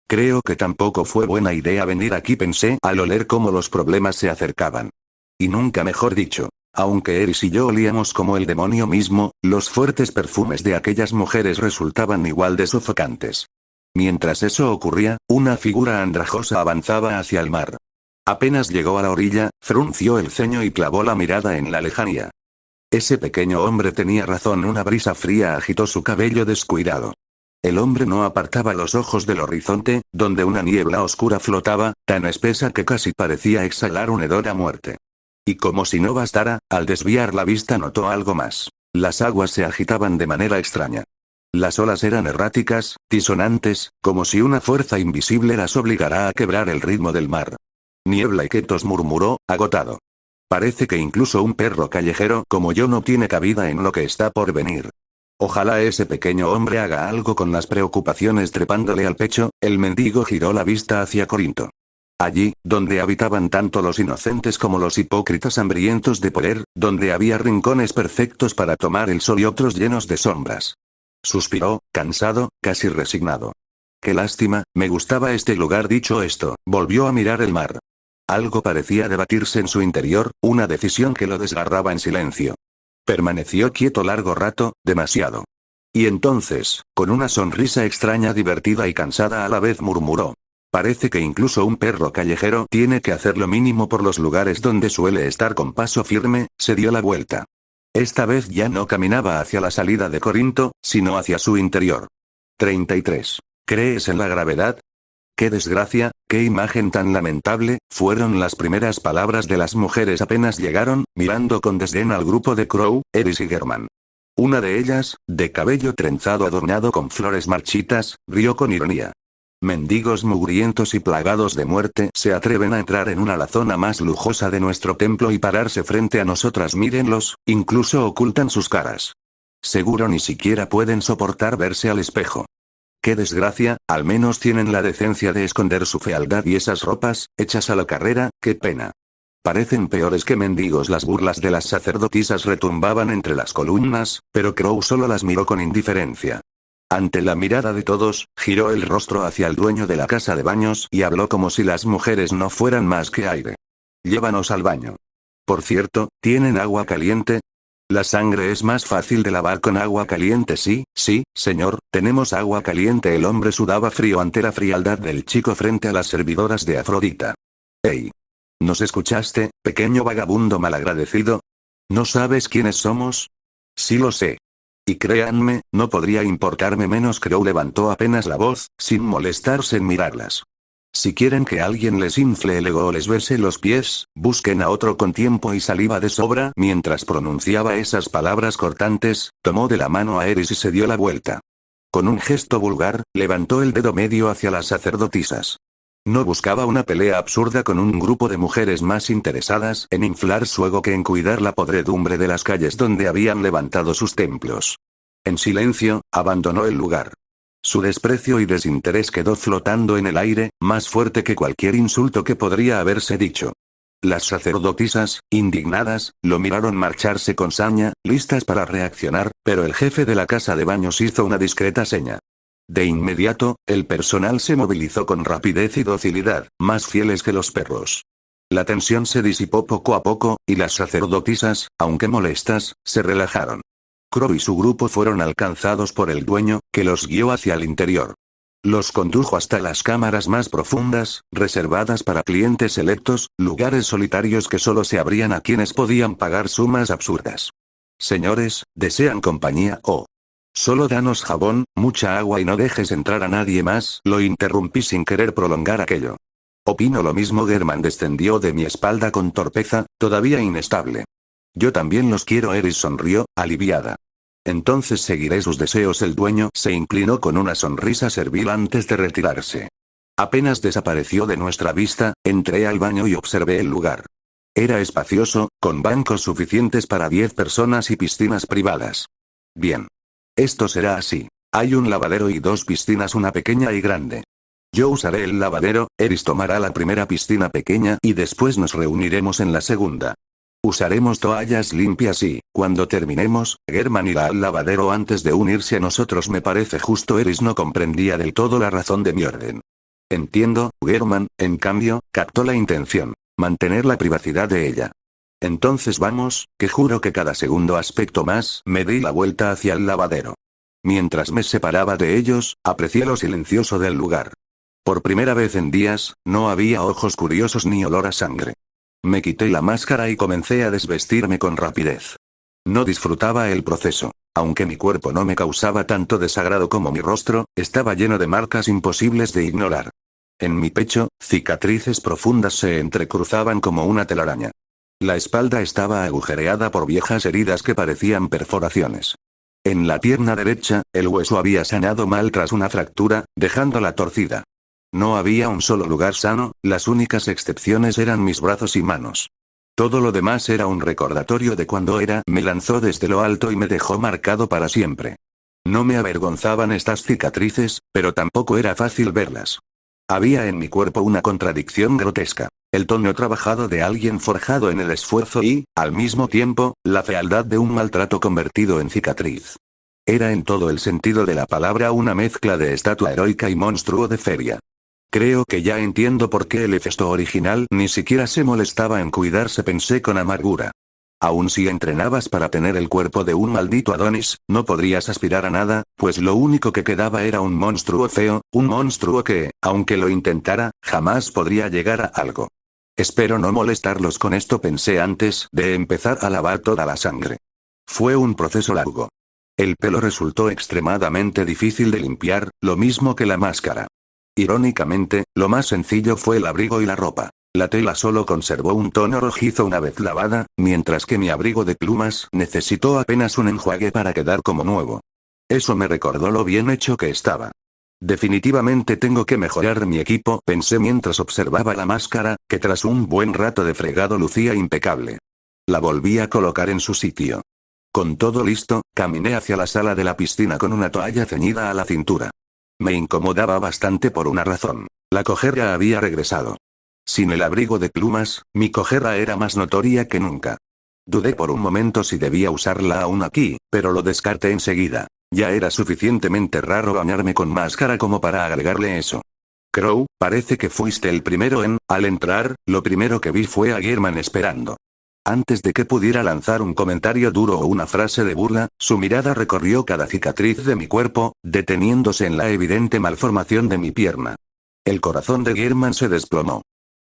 Creo que tampoco fue buena idea venir aquí, pensé al oler cómo los problemas se acercaban. Y nunca mejor dicho. Aunque Eris y yo olíamos como el demonio mismo, los fuertes perfumes de aquellas mujeres resultaban igual de sofocantes. Mientras eso ocurría, una figura andrajosa avanzaba hacia el mar. Apenas llegó a la orilla, frunció el ceño y clavó la mirada en la lejanía. Ese pequeño hombre tenía razón, una brisa fría agitó su cabello descuidado. El hombre no apartaba los ojos del horizonte, donde una niebla oscura flotaba, tan espesa que casi parecía exhalar un hedor a muerte. Y como si no bastara, al desviar la vista notó algo más. Las aguas se agitaban de manera extraña. Las olas eran erráticas, disonantes, como si una fuerza invisible las obligara a quebrar el ritmo del mar. Niebla y quietos, murmuró, agotado. Parece que incluso un perro callejero como yo no tiene cabida en lo que está por venir. Ojalá ese pequeño hombre haga algo con las preocupaciones. Trepándole al pecho, el mendigo giró la vista hacia Corinto. Allí, donde habitaban tanto los inocentes como los hipócritas hambrientos de poder, donde había rincones perfectos para tomar el sol y otros llenos de sombras. Suspiró, cansado, casi resignado. Qué lástima, me gustaba este lugar. Dicho esto, volvió a mirar el mar. Algo parecía debatirse en su interior, una decisión que lo desgarraba en silencio. Permaneció quieto largo rato, demasiado. Y entonces, con una sonrisa extraña, divertida y cansada a la vez, murmuró. Parece que incluso un perro callejero tiene que hacer lo mínimo por los lugares donde suele estar con paso firme. Se dio la vuelta. Esta vez ya no caminaba hacia la salida de Corinto, sino hacia su interior. 33. ¿Crees en la gravedad? ¡Qué desgracia, qué imagen tan lamentable! Fueron las primeras palabras de las mujeres apenas llegaron, mirando con desdén al grupo de Crow, Eris y Germán. Una de ellas, de cabello trenzado adornado con flores marchitas, rió con ironía. Mendigos mugrientos y plagados de muerte se atreven a entrar en una la zona más lujosa de nuestro templo y pararse frente a nosotras. Mírenlos, incluso ocultan sus caras. Seguro ni siquiera pueden soportar verse al espejo. ¡Qué desgracia! Al menos tienen la decencia de esconder su fealdad y esas ropas, hechas a la carrera. ¡Qué pena! Parecen peores que mendigos. Las burlas de las sacerdotisas retumbaban entre las columnas, pero Crow solo las miró con indiferencia. Ante la mirada de todos, giró el rostro hacia el dueño de la casa de baños y habló como si las mujeres no fueran más que aire. Llévanos al baño. Por cierto, ¿tienen agua caliente? La sangre es más fácil de lavar con agua caliente. Sí, señor, tenemos agua caliente. El hombre sudaba frío ante la frialdad del chico frente a las servidoras de Afrodita. ¡Ey! ¿Nos escuchaste, pequeño vagabundo malagradecido? ¿No sabes quiénes somos? Sí lo sé. Y créanme, no podría importarme menos. Crow levantó apenas la voz, sin molestarse en mirarlas. Si quieren que alguien les infle el ego o les bese los pies, busquen a otro con tiempo y saliva de sobra. Mientras pronunciaba esas palabras cortantes, tomó de la mano a Eris y se dio la vuelta. Con un gesto vulgar, levantó el dedo medio hacia las sacerdotisas. No buscaba una pelea absurda con un grupo de mujeres más interesadas en inflar su ego que en cuidar la podredumbre de las calles donde habían levantado sus templos. En silencio, abandonó el lugar. Su desprecio y desinterés quedó flotando en el aire, más fuerte que cualquier insulto que podría haberse dicho. Las sacerdotisas, indignadas, lo miraron marcharse con saña, listas para reaccionar, pero el jefe de la casa de baños hizo una discreta seña. De inmediato, el personal se movilizó con rapidez y docilidad, más fieles que los perros. La tensión se disipó poco a poco, y las sacerdotisas, aunque molestas, se relajaron. Crow y su grupo fueron alcanzados por el dueño, que los guió hacia el interior. Los condujo hasta las cámaras más profundas, reservadas para clientes selectos, lugares solitarios que solo se abrían a quienes podían pagar sumas absurdas. Señores, ¿desean compañía o...? Solo danos jabón, mucha agua y no dejes entrar a nadie más. Lo interrumpí sin querer prolongar aquello. Opino lo mismo. Germán descendió de mi espalda con torpeza, todavía inestable. Yo también los quiero. Eris sonrió, aliviada. Entonces seguiré sus deseos. El dueño se inclinó con una sonrisa servil antes de retirarse. Apenas desapareció de nuestra vista, entré al baño y observé el lugar. Era espacioso, con bancos suficientes para 10 personas y piscinas privadas. Bien. Esto será así. Hay un lavadero y 2 piscinas, una pequeña y grande. Yo usaré el lavadero, Eris tomará la primera piscina pequeña y después nos reuniremos en la segunda. Usaremos toallas limpias y, cuando terminemos, Germán irá al lavadero antes de unirse a nosotros. Me parece justo. Eris no comprendía del todo la razón de mi orden. Entiendo. Germán, en cambio, captó la intención. Mantener la privacidad de ella. Entonces vamos, que juro que cada segundo aspecto más. Me di la vuelta hacia el lavadero. Mientras me separaba de ellos, aprecié lo silencioso del lugar. Por primera vez en días, no había ojos curiosos ni olor a sangre. Me quité la máscara y comencé a desvestirme con rapidez. No disfrutaba el proceso. Aunque mi cuerpo no me causaba tanto desagrado como mi rostro, estaba lleno de marcas imposibles de ignorar. En mi pecho, cicatrices profundas se entrecruzaban como una telaraña. La espalda estaba agujereada por viejas heridas que parecían perforaciones. En la pierna derecha, el hueso había sanado mal tras una fractura, dejándola torcida. No había un solo lugar sano, las únicas excepciones eran mis brazos y manos. Todo lo demás era un recordatorio de cuando me lanzó desde lo alto y me dejó marcado para siempre. No me avergonzaban estas cicatrices, pero tampoco era fácil verlas. Había en mi cuerpo una contradicción grotesca. El tono trabajado de alguien forjado en el esfuerzo y, al mismo tiempo, la fealdad de un maltrato convertido en cicatriz. Era en todo el sentido de la palabra una mezcla de estatua heroica y monstruo de feria. Creo que ya entiendo por qué el Hefesto original ni siquiera se molestaba en cuidarse, pensé con amargura. Aun si entrenabas para tener el cuerpo de un maldito Adonis, no podrías aspirar a nada, pues lo único que quedaba era un monstruo feo, un monstruo que, aunque lo intentara, jamás podría llegar a algo. Espero no molestarlos con esto, pensé antes de empezar a lavar toda la sangre. Fue un proceso largo. El pelo resultó extremadamente difícil de limpiar, lo mismo que la máscara. Irónicamente, lo más sencillo fue el abrigo y la ropa. La tela solo conservó un tono rojizo una vez lavada, mientras que mi abrigo de plumas necesitó apenas un enjuague para quedar como nuevo. Eso me recordó lo bien hecho que estaba. Definitivamente tengo que mejorar mi equipo, pensé mientras observaba la máscara, que tras un buen rato de fregado lucía impecable. La volví a colocar en su sitio. Con todo listo, caminé hacia la sala de la piscina con una toalla ceñida a la cintura. Me incomodaba bastante por una razón. La cojera había regresado. Sin el abrigo de plumas, mi cojera era más notoria que nunca. Dudé por un momento si debía usarla aún aquí, pero lo descarté enseguida. Ya era suficientemente raro bañarme con máscara como para agregarle eso. Crow, parece que fuiste el primero al entrar, lo primero que vi fue a Gehrman esperando. Antes de que pudiera lanzar un comentario duro o una frase de burla, su mirada recorrió cada cicatriz de mi cuerpo, deteniéndose en la evidente malformación de mi pierna. El corazón de Gehrman se desplomó.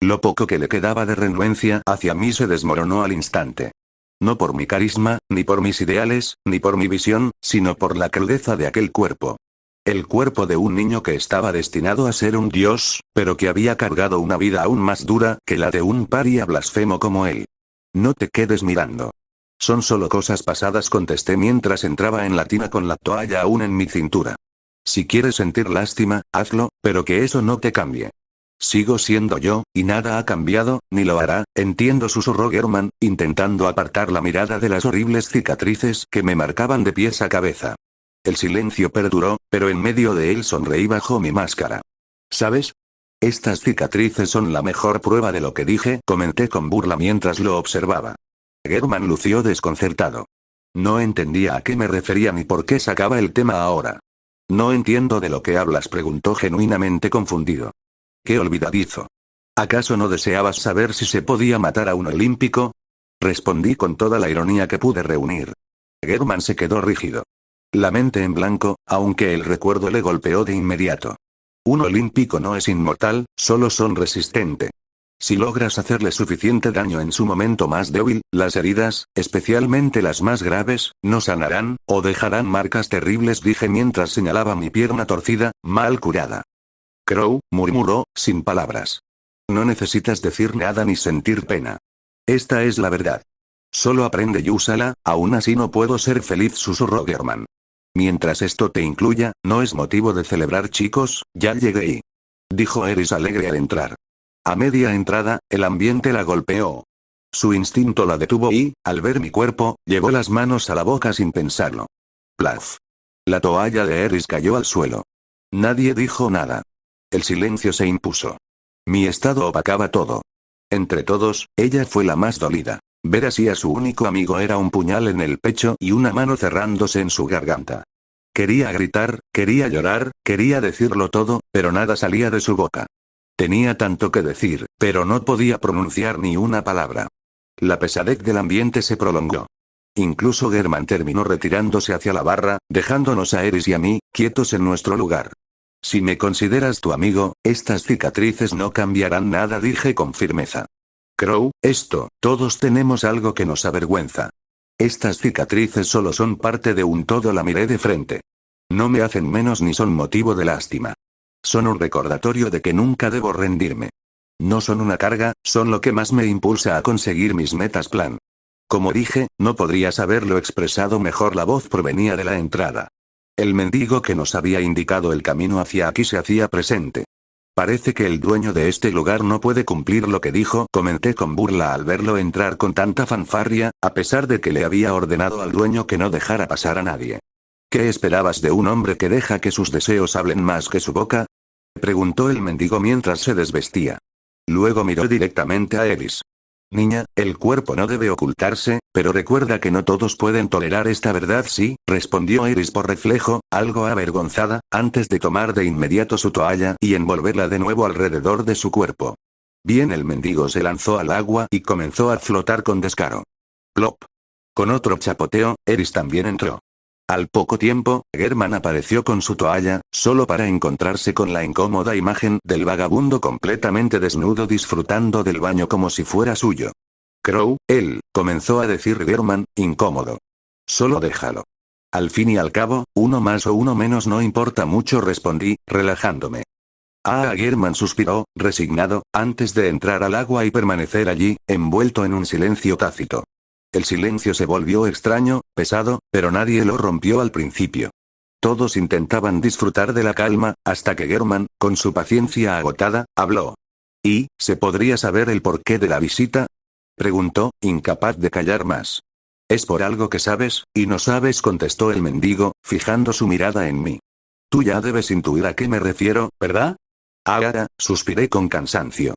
Lo poco que le quedaba de renuencia hacia mí se desmoronó al instante. No por mi carisma, ni por mis ideales, ni por mi visión, sino por la crudeza de aquel cuerpo. El cuerpo de un niño que estaba destinado a ser un dios, pero que había cargado una vida aún más dura que la de un paria blasfemo como él. No te quedes mirando. Son solo cosas pasadas, contesté mientras entraba en la tina con la toalla aún en mi cintura. Si quieres sentir lástima, hazlo, pero que eso no te cambie. Sigo siendo yo, y nada ha cambiado, ni lo hará, entiendo, susurró Gehrman, intentando apartar la mirada de las horribles cicatrices que me marcaban de pies a cabeza. El silencio perduró, pero en medio de él sonreí bajo mi máscara. ¿Sabes? Estas cicatrices son la mejor prueba de lo que dije, comenté con burla mientras lo observaba. Gehrman lució desconcertado. No entendía a qué me refería ni por qué sacaba el tema ahora. No entiendo de lo que hablas, preguntó genuinamente confundido. ¡Qué olvidadizo! ¿Acaso no deseabas saber si se podía matar a un olímpico? Respondí con toda la ironía que pude reunir. Gehrman se quedó rígido. La mente en blanco, aunque el recuerdo le golpeó de inmediato. Un olímpico no es inmortal, solo son resistente. Si logras hacerle suficiente daño en su momento más débil, las heridas, especialmente las más graves, no sanarán, o dejarán marcas terribles, dije mientras señalaba mi pierna torcida, mal curada. Crow, murmuró, sin palabras. No necesitas decir nada ni sentir pena. Esta es la verdad. Solo aprende y úsala, aún así no puedo ser feliz, susurró Gehrman. Mientras esto te incluya, no es motivo de celebrar, chicos, ya llegué, dijo Eris alegre al entrar. A media entrada, el ambiente la golpeó. Su instinto la detuvo y, al ver mi cuerpo, llevó las manos a la boca sin pensarlo. Plaf. La toalla de Eris cayó al suelo. Nadie dijo nada. El silencio se impuso. Mi estado opacaba todo. Entre todos, ella fue la más dolida. Ver así a su único amigo era un puñal en el pecho y una mano cerrándose en su garganta. Quería gritar, quería llorar, quería decirlo todo, pero nada salía de su boca. Tenía tanto que decir, pero no podía pronunciar ni una palabra. La pesadez del ambiente se prolongó. Incluso Gehrman terminó retirándose hacia la barra, dejándonos a Eris y a mí, quietos en nuestro lugar. Si me consideras tu amigo, estas cicatrices no cambiarán nada, dije con firmeza. Crow, todos tenemos algo que nos avergüenza. Estas cicatrices solo son parte de un todo, la miré de frente. No me hacen menos ni son motivo de lástima. Son un recordatorio de que nunca debo rendirme. No son una carga, son lo que más me impulsa a conseguir mis metas. Plan. Como dije, no podrías haberlo expresado mejor. La voz provenía de la entrada. El mendigo que nos había indicado el camino hacia aquí se hacía presente. Parece que el dueño de este lugar no puede cumplir lo que dijo, comenté con burla al verlo entrar con tanta fanfarria, a pesar de que le había ordenado al dueño que no dejara pasar a nadie. ¿Qué esperabas de un hombre que deja que sus deseos hablen más que su boca? Preguntó el mendigo mientras se desvestía. Luego miró directamente a Eris. Niña, el cuerpo no debe ocultarse, pero recuerda que no todos pueden tolerar esta verdad. Sí, respondió Eris por reflejo, algo avergonzada, antes de tomar de inmediato su toalla y envolverla de nuevo alrededor de su cuerpo. Bien, el mendigo se lanzó al agua y comenzó a flotar con descaro. Plop. Con otro chapoteo, Eris también entró. Al poco tiempo, Germán apareció con su toalla, solo para encontrarse con la incómoda imagen del vagabundo completamente desnudo disfrutando del baño como si fuera suyo. Crow, él, comenzó a decir Germán, incómodo. Solo déjalo. Al fin y al cabo, uno más o uno menos no importa mucho, respondí, relajándome. Germán suspiró, resignado, antes de entrar al agua y permanecer allí, envuelto en un silencio tácito. El silencio se volvió extraño, pesado, pero nadie lo rompió al principio. Todos intentaban disfrutar de la calma, hasta que Germán, con su paciencia agotada, habló. ¿Y, se podría saber el porqué de la visita? Preguntó, incapaz de callar más. Es por algo que sabes, y no sabes, contestó el mendigo, fijando su mirada en mí. Tú ya debes intuir a qué me refiero, ¿verdad? Suspiré con cansancio.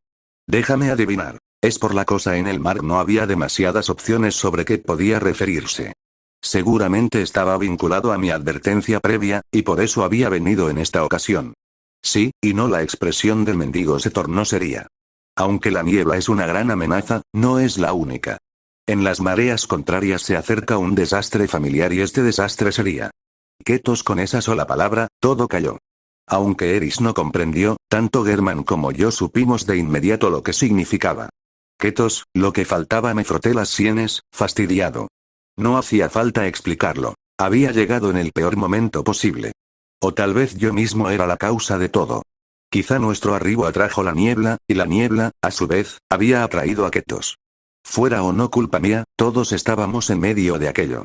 Déjame adivinar. Es por la cosa en el mar. No había demasiadas opciones sobre qué podía referirse. Seguramente estaba vinculado a mi advertencia previa, y por eso había venido en esta ocasión. Sí, y no. La expresión del mendigo se tornó seria. Aunque la niebla es una gran amenaza, no es la única. En las mareas contrarias se acerca un desastre familiar y este desastre sería. Quietos. Con esa sola palabra, todo calló. Aunque Eris no comprendió, tanto Germán como yo supimos de inmediato lo que significaba. Quietos, lo que faltaba. Me froté las sienes, fastidiado. No hacía falta explicarlo. Había llegado en el peor momento posible. O tal vez yo mismo era la causa de todo. Quizá nuestro arribo atrajo la niebla, y la niebla, a su vez, había atraído a Quietos. Fuera o no culpa mía, todos estábamos en medio de aquello.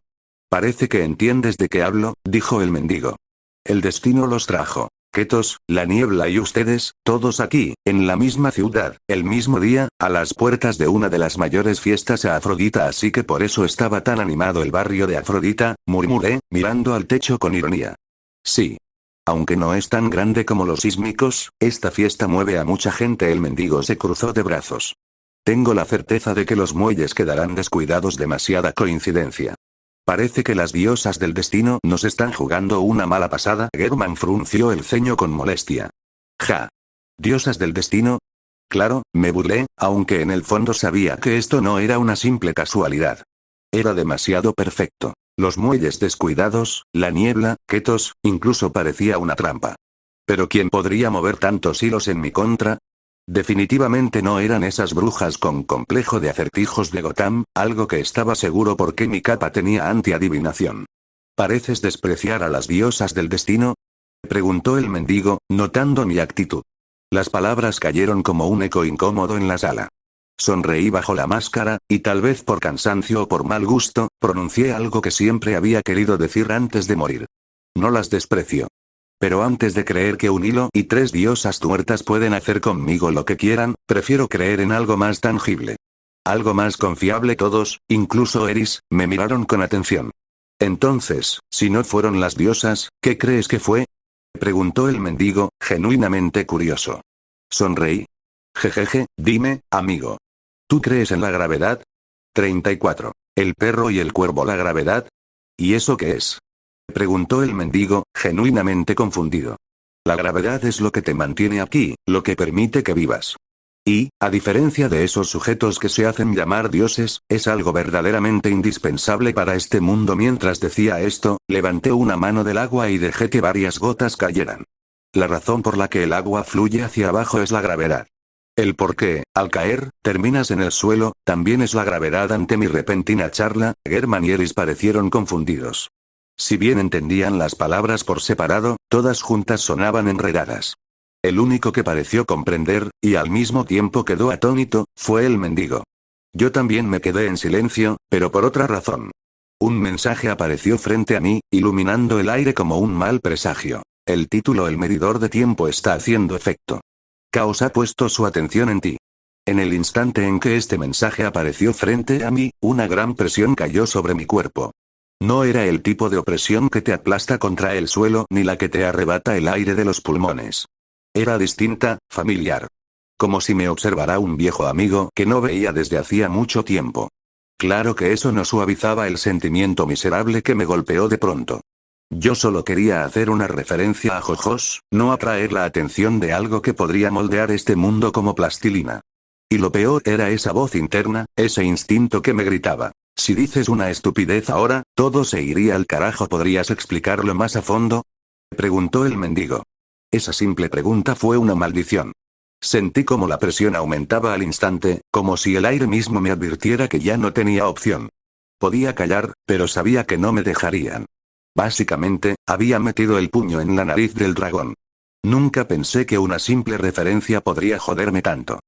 Parece que entiendes de qué hablo, dijo el mendigo. El destino los trajo. Quietos, la niebla y ustedes, todos aquí, en la misma ciudad, el mismo día, a las puertas de una de las mayores fiestas a Afrodita. Así que por eso estaba tan animado el barrio de Afrodita, murmuré, mirando al techo con ironía. Sí. Aunque no es tan grande como los sísmicos, esta fiesta mueve a mucha gente. El mendigo se cruzó de brazos. Tengo la certeza de que los muelles quedarán descuidados. Demasiada coincidencia. Parece que las diosas del destino nos están jugando una mala pasada. Germán frunció el ceño con molestia. Ja. ¿Diosas del destino? Claro, me burlé, aunque en el fondo sabía que esto no era una simple casualidad. Era demasiado perfecto. Los muelles descuidados, la niebla, Quietos, incluso parecía una trampa. Pero ¿quién podría mover tantos hilos en mi contra? Definitivamente no eran esas brujas con complejo de acertijos de Gotham, algo que estaba seguro porque mi capa tenía antiadivinación. ¿Pareces despreciar a las diosas del destino? Preguntó el mendigo, notando mi actitud. Las palabras cayeron como un eco incómodo en la sala. Sonreí bajo la máscara, y tal vez por cansancio o por mal gusto, pronuncié algo que siempre había querido decir antes de morir. No las desprecio. Pero antes de creer que un hilo y 3 diosas muertas pueden hacer conmigo lo que quieran, prefiero creer en algo más tangible. Algo más confiable. Todos, incluso Eris, me miraron con atención. Entonces, si no fueron las diosas, ¿qué crees que fue? Preguntó el mendigo, genuinamente curioso. Sonreí. Jejeje, dime, amigo. ¿Tú crees en la gravedad? 34. El perro y el cuervo. ¿La gravedad? ¿Y eso qué es? Preguntó el mendigo, genuinamente confundido. La gravedad es lo que te mantiene aquí, lo que permite que vivas. Y, a diferencia de esos sujetos que se hacen llamar dioses, es algo verdaderamente indispensable para este mundo. Mientras decía esto, levanté una mano del agua y dejé que varias gotas cayeran. La razón por la que el agua fluye hacia abajo es la gravedad. El por qué, al caer, terminas en el suelo, también es la gravedad. Ante mi repentina charla, Germán y Eris parecieron confundidos. Si bien entendían las palabras por separado, todas juntas sonaban enredadas. El único que pareció comprender, y al mismo tiempo quedó atónito, fue el mendigo. Yo también me quedé en silencio, pero por otra razón. Un mensaje apareció frente a mí, iluminando el aire como un mal presagio. El título El medidor de tiempo está haciendo efecto. Caos ha puesto su atención en ti. En el instante en que este mensaje apareció frente a mí, una gran presión cayó sobre mi cuerpo. No era el tipo de opresión que te aplasta contra el suelo ni la que te arrebata el aire de los pulmones. Era distinta, familiar. Como si me observara un viejo amigo que no veía desde hacía mucho tiempo. Claro que eso no suavizaba el sentimiento miserable que me golpeó de pronto. Yo solo quería hacer una referencia a Jojos, no atraer la atención de algo que podría moldear este mundo como plastilina. Y lo peor era esa voz interna, ese instinto que me gritaba. Si dices una estupidez ahora, todo se iría al carajo. ¿Podrías explicarlo más a fondo? Preguntó el mendigo. Esa simple pregunta fue una maldición. Sentí como la presión aumentaba al instante, como si el aire mismo me advirtiera que ya no tenía opción. Podía callar, pero sabía que no me dejarían. Básicamente, había metido el puño en la nariz del dragón. Nunca pensé que una simple referencia podría joderme tanto.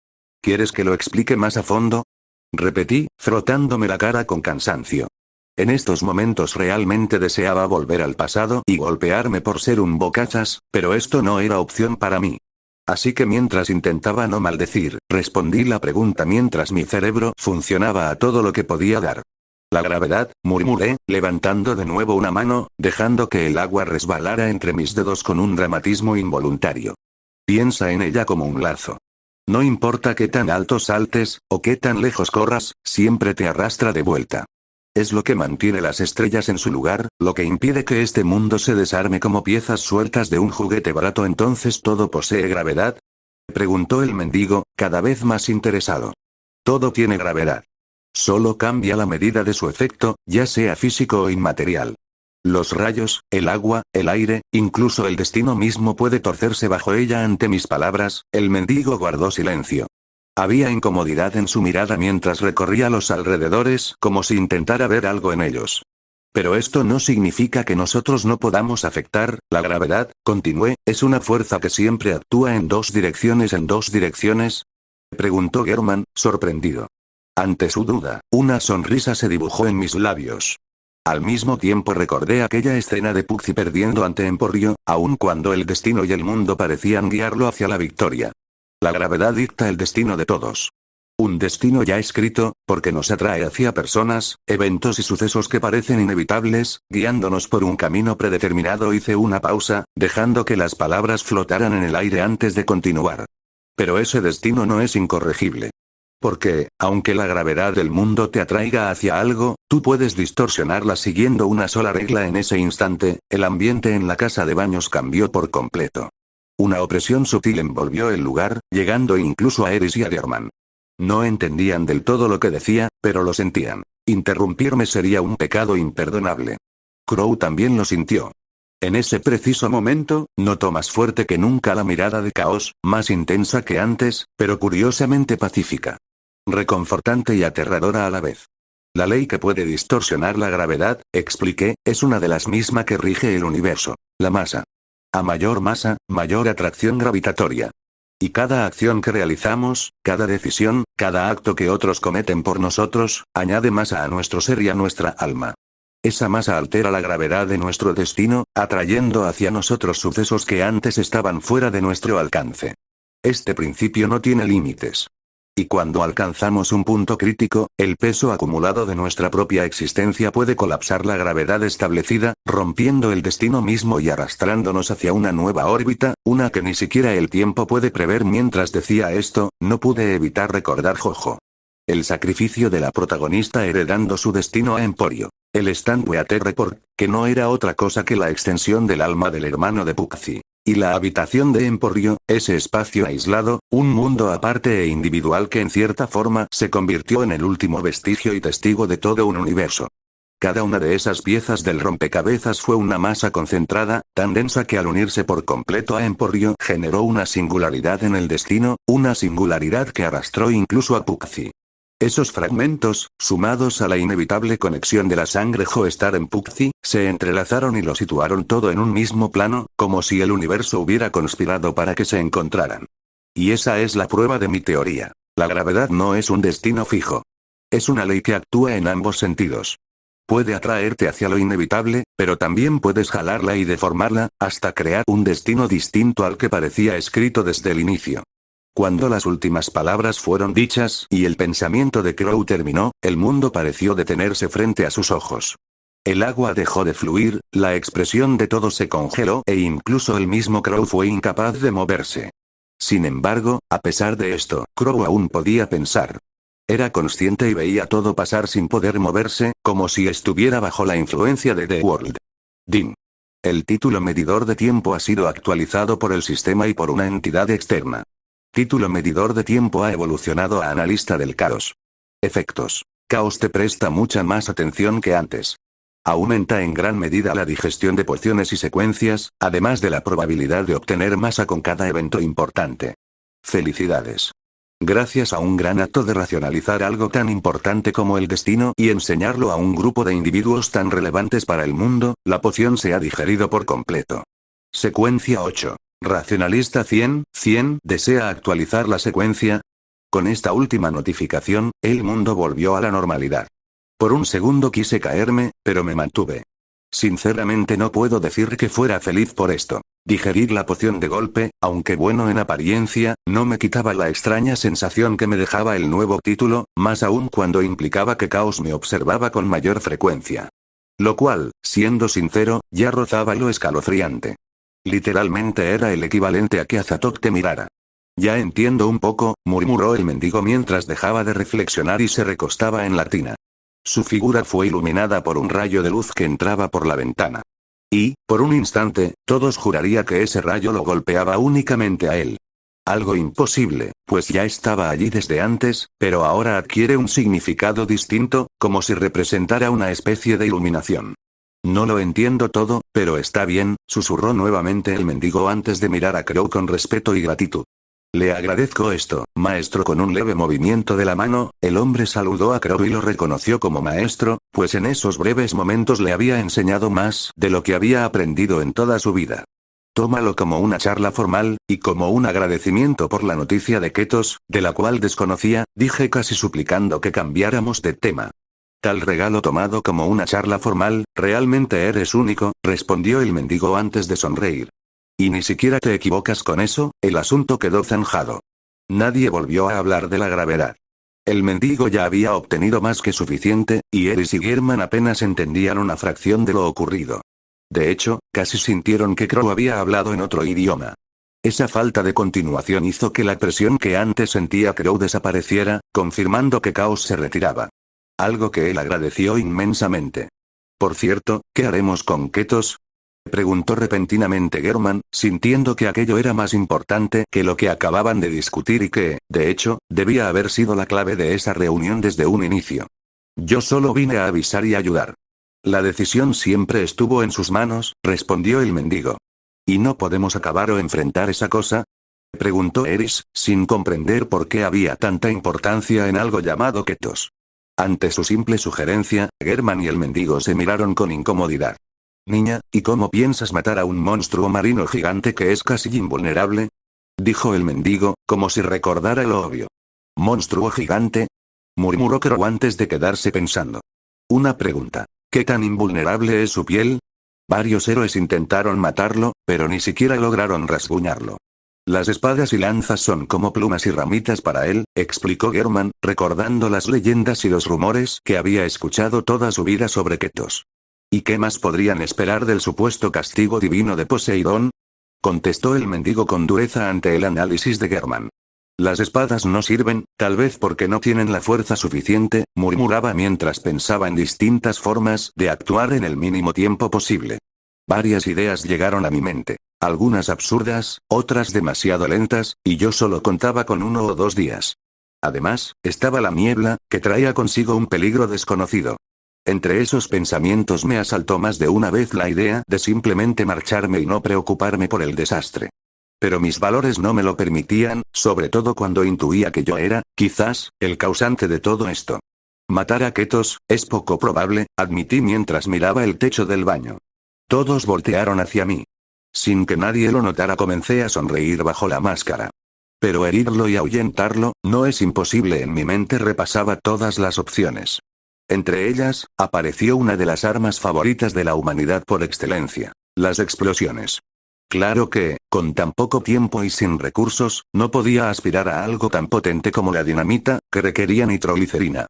¿Quieres que lo explique más a fondo? Repetí, frotándome la cara con cansancio. En estos momentos realmente deseaba volver al pasado y golpearme por ser un bocazas, pero esto no era opción para mí. Así que mientras intentaba no maldecir, respondí la pregunta mientras mi cerebro funcionaba a todo lo que podía dar. La gravedad, murmuré, levantando de nuevo una mano, dejando que el agua resbalara entre mis dedos con un dramatismo involuntario. Piensa en ella como un lazo. No importa qué tan alto saltes, o qué tan lejos corras, siempre te arrastra de vuelta. Es lo que mantiene las estrellas en su lugar, lo que impide que este mundo se desarme como piezas sueltas de un juguete barato. ¿Entonces todo posee gravedad? Preguntó el mendigo, cada vez más interesado. Todo tiene gravedad. Solo cambia la medida de su efecto, ya sea físico o inmaterial. Los rayos, el agua, el aire, incluso el destino mismo puede torcerse bajo ella. Ante mis palabras, el mendigo guardó silencio. Había incomodidad en su mirada mientras recorría los alrededores, como si intentara ver algo en ellos. Pero esto no significa que nosotros no podamos afectar. La gravedad, continué, es una fuerza que siempre actúa en dos direcciones. ¿En dos direcciones? Preguntó Germán, sorprendido. Ante su duda, una sonrisa se dibujó en mis labios. Al mismo tiempo recordé aquella escena de Pucci perdiendo ante Emporio, aun cuando el destino y el mundo parecían guiarlo hacia la victoria. La gravedad dicta el destino de todos. Un destino ya escrito, porque nos atrae hacia personas, eventos y sucesos que parecen inevitables, guiándonos por un camino predeterminado. Hice una pausa, dejando que las palabras flotaran en el aire antes de continuar. Pero ese destino no es incorregible. Porque, aunque la gravedad del mundo te atraiga hacia algo, tú puedes distorsionarla siguiendo una sola regla. En ese instante, el ambiente en la casa de baños cambió por completo. Una opresión sutil envolvió el lugar, llegando incluso a Eris y a Germán. No entendían del todo lo que decía, pero lo sentían. Interrumpirme sería un pecado imperdonable. Crow también lo sintió. En ese preciso momento, notó más fuerte que nunca la mirada de Caos, más intensa que antes, pero curiosamente pacífica. Reconfortante y aterradora a la vez. La ley que puede distorsionar la gravedad, expliqué, es una de las mismas que rige el universo, la masa. A mayor masa, mayor atracción gravitatoria. Y cada acción que realizamos, cada decisión, cada acto que otros cometen por nosotros, añade masa a nuestro ser y a nuestra alma. Esa masa altera la gravedad de nuestro destino, atrayendo hacia nosotros sucesos que antes estaban fuera de nuestro alcance. Este principio no tiene límites. Y cuando alcanzamos un punto crítico, el peso acumulado de nuestra propia existencia puede colapsar la gravedad establecida, rompiendo el destino mismo y arrastrándonos hacia una nueva órbita, una que ni siquiera el tiempo puede prever. Mientras decía esto, no pude evitar recordar Jojo. El sacrificio de la protagonista heredando su destino a Emporio. El Stanweat Report, que no era otra cosa que la extensión del alma del hermano de Pucci. Y la habitación de Emporio, ese espacio aislado, un mundo aparte e individual que en cierta forma se convirtió en el último vestigio y testigo de todo un universo. Cada una de esas piezas del rompecabezas fue una masa concentrada, tan densa que al unirse por completo a Emporio generó una singularidad en el destino, una singularidad que arrastró incluso a Pucci. Esos fragmentos, sumados a la inevitable conexión de la sangre Joestar en Pucci, se entrelazaron y lo situaron todo en un mismo plano, como si el universo hubiera conspirado para que se encontraran. Y esa es la prueba de mi teoría. La gravedad no es un destino fijo. Es una ley que actúa en ambos sentidos. Puede atraerte hacia lo inevitable, pero también puedes jalarla y deformarla, hasta crear un destino distinto al que parecía escrito desde el inicio. Cuando las últimas palabras fueron dichas y el pensamiento de Crow terminó, el mundo pareció detenerse frente a sus ojos. El agua dejó de fluir, la expresión de todo se congeló e incluso el mismo Crow fue incapaz de moverse. Sin embargo, a pesar de esto, Crow aún podía pensar. Era consciente y veía todo pasar sin poder moverse, como si estuviera bajo la influencia de The World. Din. El título medidor de tiempo ha sido actualizado por el sistema y por una entidad externa. Título medidor de tiempo ha evolucionado a analista del caos. Efectos. Caos te presta mucha más atención que antes. Aumenta en gran medida la digestión de pociones y secuencias, además de la probabilidad de obtener masa con cada evento importante. Felicidades. Gracias a un gran acto de racionalizar algo tan importante como el destino y enseñarlo a un grupo de individuos tan relevantes para el mundo, la poción se ha digerido por completo. Secuencia 8. Racionalista 100, ¿desea actualizar la secuencia? Con esta última notificación, el mundo volvió a la normalidad. Por un segundo quise caerme, pero me mantuve. Sinceramente no puedo decir que fuera feliz por esto. Digerir la poción de golpe, aunque bueno en apariencia, no me quitaba la extraña sensación que me dejaba el nuevo título, más aún cuando implicaba que Caos me observaba con mayor frecuencia. Lo cual, siendo sincero, ya rozaba lo escalofriante. Literalmente era el equivalente a que Azatok te mirara. Ya entiendo un poco, murmuró el mendigo mientras dejaba de reflexionar y se recostaba en la tina. Su figura fue iluminada por un rayo de luz que entraba por la ventana. Y, por un instante, todos juraría que ese rayo lo golpeaba únicamente a él. Algo imposible, pues ya estaba allí desde antes, pero ahora adquiere un significado distinto, como si representara una especie de iluminación. No lo entiendo todo, pero está bien, susurró nuevamente el mendigo antes de mirar a Crow con respeto y gratitud. Le agradezco esto, maestro. Con un leve movimiento de la mano, el hombre saludó a Crow y lo reconoció como maestro, pues en esos breves momentos le había enseñado más de lo que había aprendido en toda su vida. Tómalo como una charla formal, y como un agradecimiento por la noticia de Ketos, de la cual desconocía, dije casi suplicando que cambiáramos de tema. Tal regalo tomado como una charla formal, realmente eres único, respondió el mendigo antes de sonreír. Y ni siquiera te equivocas con eso, el asunto quedó zanjado. Nadie volvió a hablar de la gravedad. El mendigo ya había obtenido más que suficiente, y Eris y German apenas entendían una fracción de lo ocurrido. De hecho, casi sintieron que Crow había hablado en otro idioma. Esa falta de continuación hizo que la presión que antes sentía Crow desapareciera, confirmando que Caos se retiraba. Algo que él agradeció inmensamente. Por cierto, ¿qué haremos con Ketos?, preguntó repentinamente German, sintiendo que aquello era más importante que lo que acababan de discutir y que, de hecho, debía haber sido la clave de esa reunión desde un inicio. Yo solo vine a avisar y ayudar. La decisión siempre estuvo en sus manos, respondió el mendigo. ¿Y no podemos acabar o enfrentar esa cosa?, preguntó Eris, sin comprender por qué había tanta importancia en algo llamado Ketos. Ante su simple sugerencia, German y el mendigo se miraron con incomodidad. Niña, ¿y cómo piensas matar a un monstruo marino gigante que es casi invulnerable?, dijo el mendigo, como si recordara lo obvio. ¿Monstruo gigante?, murmuró Crow antes de quedarse pensando. Una pregunta. ¿Qué tan invulnerable es su piel? Varios héroes intentaron matarlo, pero ni siquiera lograron rasguñarlo. Las espadas y lanzas son como plumas y ramitas para él, explicó German, recordando las leyendas y los rumores que había escuchado toda su vida sobre Ketos. ¿Y qué más podrían esperar del supuesto castigo divino de Poseidón?, contestó el mendigo con dureza ante el análisis de German. Las espadas no sirven, tal vez porque no tienen la fuerza suficiente, murmuraba mientras pensaba en distintas formas de actuar en el mínimo tiempo posible. Varias ideas llegaron a mi mente. Algunas absurdas, otras demasiado lentas, y yo solo contaba con 1 o 2 días. Además, estaba la niebla, que traía consigo un peligro desconocido. Entre esos pensamientos me asaltó más de una vez la idea de simplemente marcharme y no preocuparme por el desastre. Pero mis valores no me lo permitían, sobre todo cuando intuía que yo era, quizás, el causante de todo esto. Matar a Ketos, es poco probable, admití mientras miraba el techo del baño. Todos voltearon hacia mí. Sin que nadie lo notara comencé a sonreír bajo la máscara. Pero herirlo y ahuyentarlo, no es imposible. En mi mente repasaba todas las opciones. Entre ellas, apareció una de las armas favoritas de la humanidad por excelencia: las explosiones. Claro que, con tan poco tiempo y sin recursos, no podía aspirar a algo tan potente como la dinamita, que requería nitroglicerina.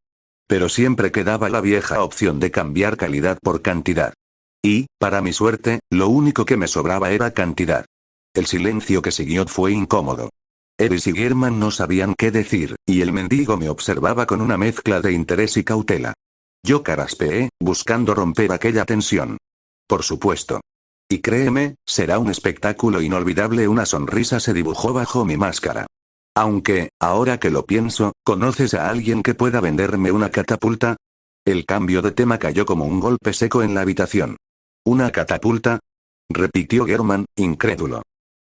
Pero siempre quedaba la vieja opción de cambiar calidad por cantidad. Y, para mi suerte, lo único que me sobraba era cantidad. El silencio que siguió fue incómodo. Eris y Germán no sabían qué decir, y el mendigo me observaba con una mezcla de interés y cautela. Yo carraspeé, buscando romper aquella tensión. Por supuesto. Y créeme, será un espectáculo inolvidable. Una sonrisa se dibujó bajo mi máscara. Aunque, ahora que lo pienso, ¿conoces a alguien que pueda venderme una catapulta? El cambio de tema cayó como un golpe seco en la habitación. ¿Una catapulta?, repitió Germán, incrédulo.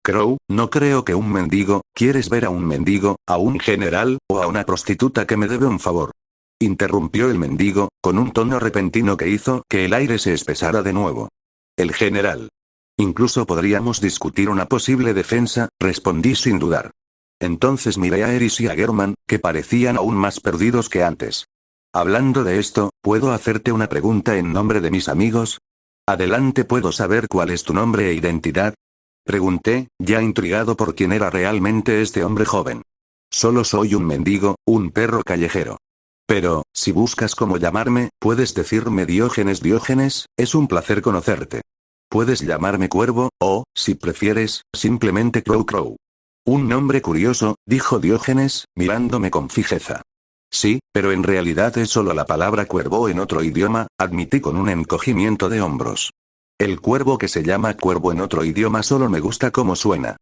Crow, no creo que un mendigo. ¿Quieres ver a un mendigo, a un general, o a una prostituta que me debe un favor?, interrumpió el mendigo, con un tono repentino que hizo que el aire se espesara de nuevo. El general. Incluso podríamos discutir una posible defensa, respondí sin dudar. Entonces miré a Eris y a Germán, que parecían aún más perdidos que antes. Hablando de esto, ¿puedo hacerte una pregunta en nombre de mis amigos? Adelante. ¿Puedo saber cuál es tu nombre e identidad?, pregunté, ya intrigado por quién era realmente este hombre joven. Solo soy un mendigo, un perro callejero. Pero, si buscas cómo llamarme, puedes decirme Diógenes. Diógenes, es un placer conocerte. Puedes llamarme Cuervo, o, si prefieres, simplemente Crow. Crow. Un nombre curioso, dijo Diógenes, mirándome con fijeza. Sí, pero en realidad es solo la palabra cuervo en otro idioma, admití con un encogimiento de hombros. El cuervo que se llama cuervo en otro idioma solo me gusta cómo suena.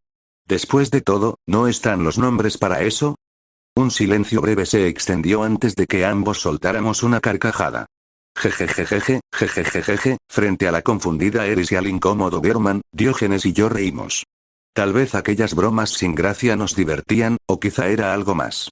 Después de todo, ¿no están los nombres para eso? Un silencio breve se extendió antes de que ambos soltáramos una carcajada. Jejejejeje, jejejejeje, frente a la confundida Eris y al incómodo Germán, Diógenes y yo reímos. Tal vez aquellas bromas sin gracia nos divertían, o quizá era algo más.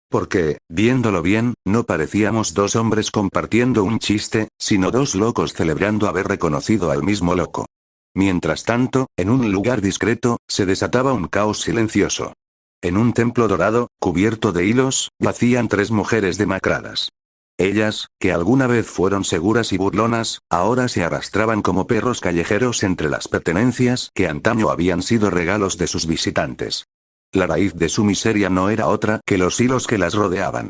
Porque, viéndolo bien, no parecíamos dos hombres compartiendo un chiste, sino dos locos celebrando haber reconocido al mismo loco. Mientras tanto, en un lugar discreto, se desataba un caos silencioso. En un templo dorado, cubierto de hilos, yacían tres mujeres demacradas. Ellas, que alguna vez fueron seguras y burlonas, ahora se arrastraban como perros callejeros entre las pertenencias que antaño habían sido regalos de sus visitantes. La raíz de su miseria no era otra que los hilos que las rodeaban.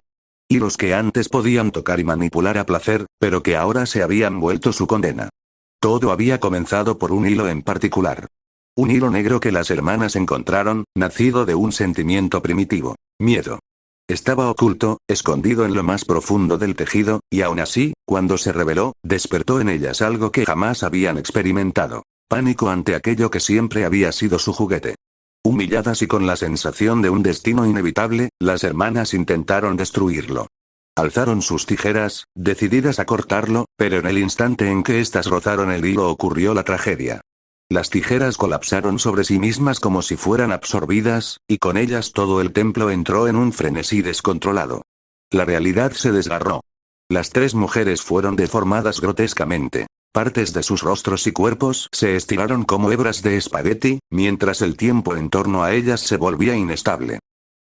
Hilos que antes podían tocar y manipular a placer, pero que ahora se habían vuelto su condena. Todo había comenzado por un hilo en particular. Un hilo negro que las hermanas encontraron, nacido de un sentimiento primitivo: miedo. Estaba oculto, escondido en lo más profundo del tejido, y aún así, cuando se reveló, despertó en ellas algo que jamás habían experimentado: pánico ante aquello que siempre había sido su juguete. Humilladas y con la sensación de un destino inevitable, las hermanas intentaron destruirlo. Alzaron sus tijeras, decididas a cortarlo, pero en el instante en que éstas rozaron el hilo ocurrió la tragedia. Las tijeras colapsaron sobre sí mismas como si fueran absorbidas, y con ellas todo el templo entró en un frenesí descontrolado. La realidad se desgarró. Las tres mujeres fueron deformadas grotescamente. Partes de sus rostros y cuerpos se estiraron como hebras de espagueti, mientras el tiempo en torno a ellas se volvía inestable.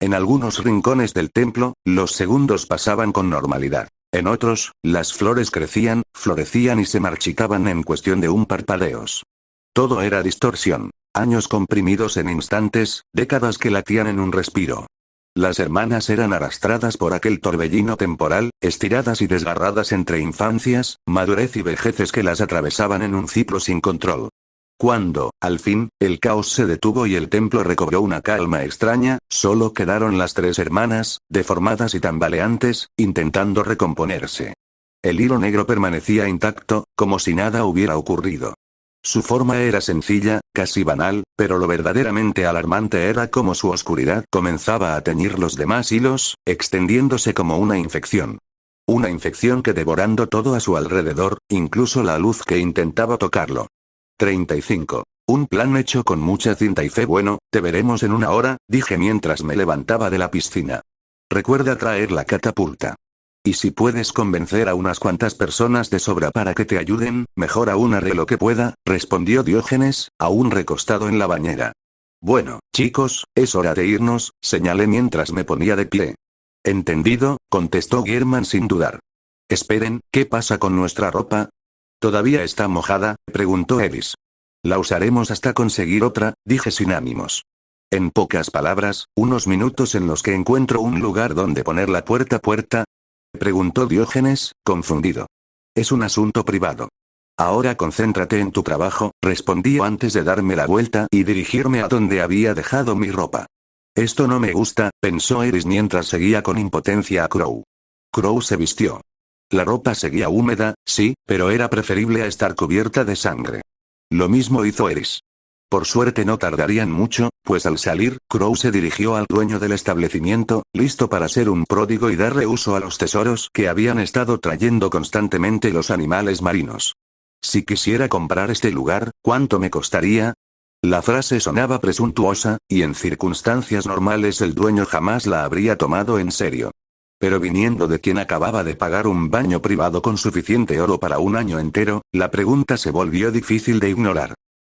En algunos rincones del templo, los segundos pasaban con normalidad. En otros, las flores crecían, florecían y se marchitaban en cuestión de un parpadeos. Todo era distorsión. Años comprimidos en instantes, décadas que latían en un respiro. Las hermanas eran arrastradas por aquel torbellino temporal, estiradas y desgarradas entre infancias, madurez y vejeces que las atravesaban en un ciclo sin control. Cuando, al fin, el caos se detuvo y el templo recobró una calma extraña, solo quedaron las tres hermanas, deformadas y tambaleantes, intentando recomponerse. El hilo negro permanecía intacto, como si nada hubiera ocurrido. Su forma era sencilla, casi banal, pero lo verdaderamente alarmante era cómo su oscuridad comenzaba a teñir los demás hilos, extendiéndose como una infección. Una infección que devorando todo a su alrededor, incluso la luz que intentaba tocarlo. 35. Un plan hecho con mucha cinta y fe. Bueno, te veremos en una hora, dije mientras me levantaba de la piscina. Recuerda traer la catapulta. Y si puedes convencer a unas cuantas personas de sobra para que te ayuden, mejor aún haré lo que pueda, respondió Diógenes, aún recostado en la bañera. Bueno, chicos, es hora de irnos, señalé mientras me ponía de pie. Entendido, contestó Germán sin dudar. Esperen, ¿qué pasa con nuestra ropa? ¿Todavía está mojada?, preguntó Eris. La usaremos hasta conseguir otra, dije sin ánimos. En pocas palabras, unos minutos en los que encuentro un lugar donde poner la puerta. Preguntó Diógenes, confundido. Es un asunto privado. Ahora concéntrate en tu trabajo, respondí antes de darme la vuelta y dirigirme a donde había dejado mi ropa. Esto no me gusta, pensó Eris mientras seguía con impotencia a Crow. Crow se vistió. La ropa seguía húmeda, sí, pero era preferible a estar cubierta de sangre. Lo mismo hizo Eris. Por suerte no tardarían mucho, pues al salir, Crow se dirigió al dueño del establecimiento, listo para ser un pródigo y darle uso a los tesoros que habían estado trayendo constantemente los animales marinos. Si quisiera comprar este lugar, ¿cuánto me costaría? La frase sonaba presuntuosa, y en circunstancias normales el dueño jamás la habría tomado en serio. Pero viniendo de quien acababa de pagar un baño privado con suficiente oro para un año entero, la pregunta se volvió difícil de ignorar.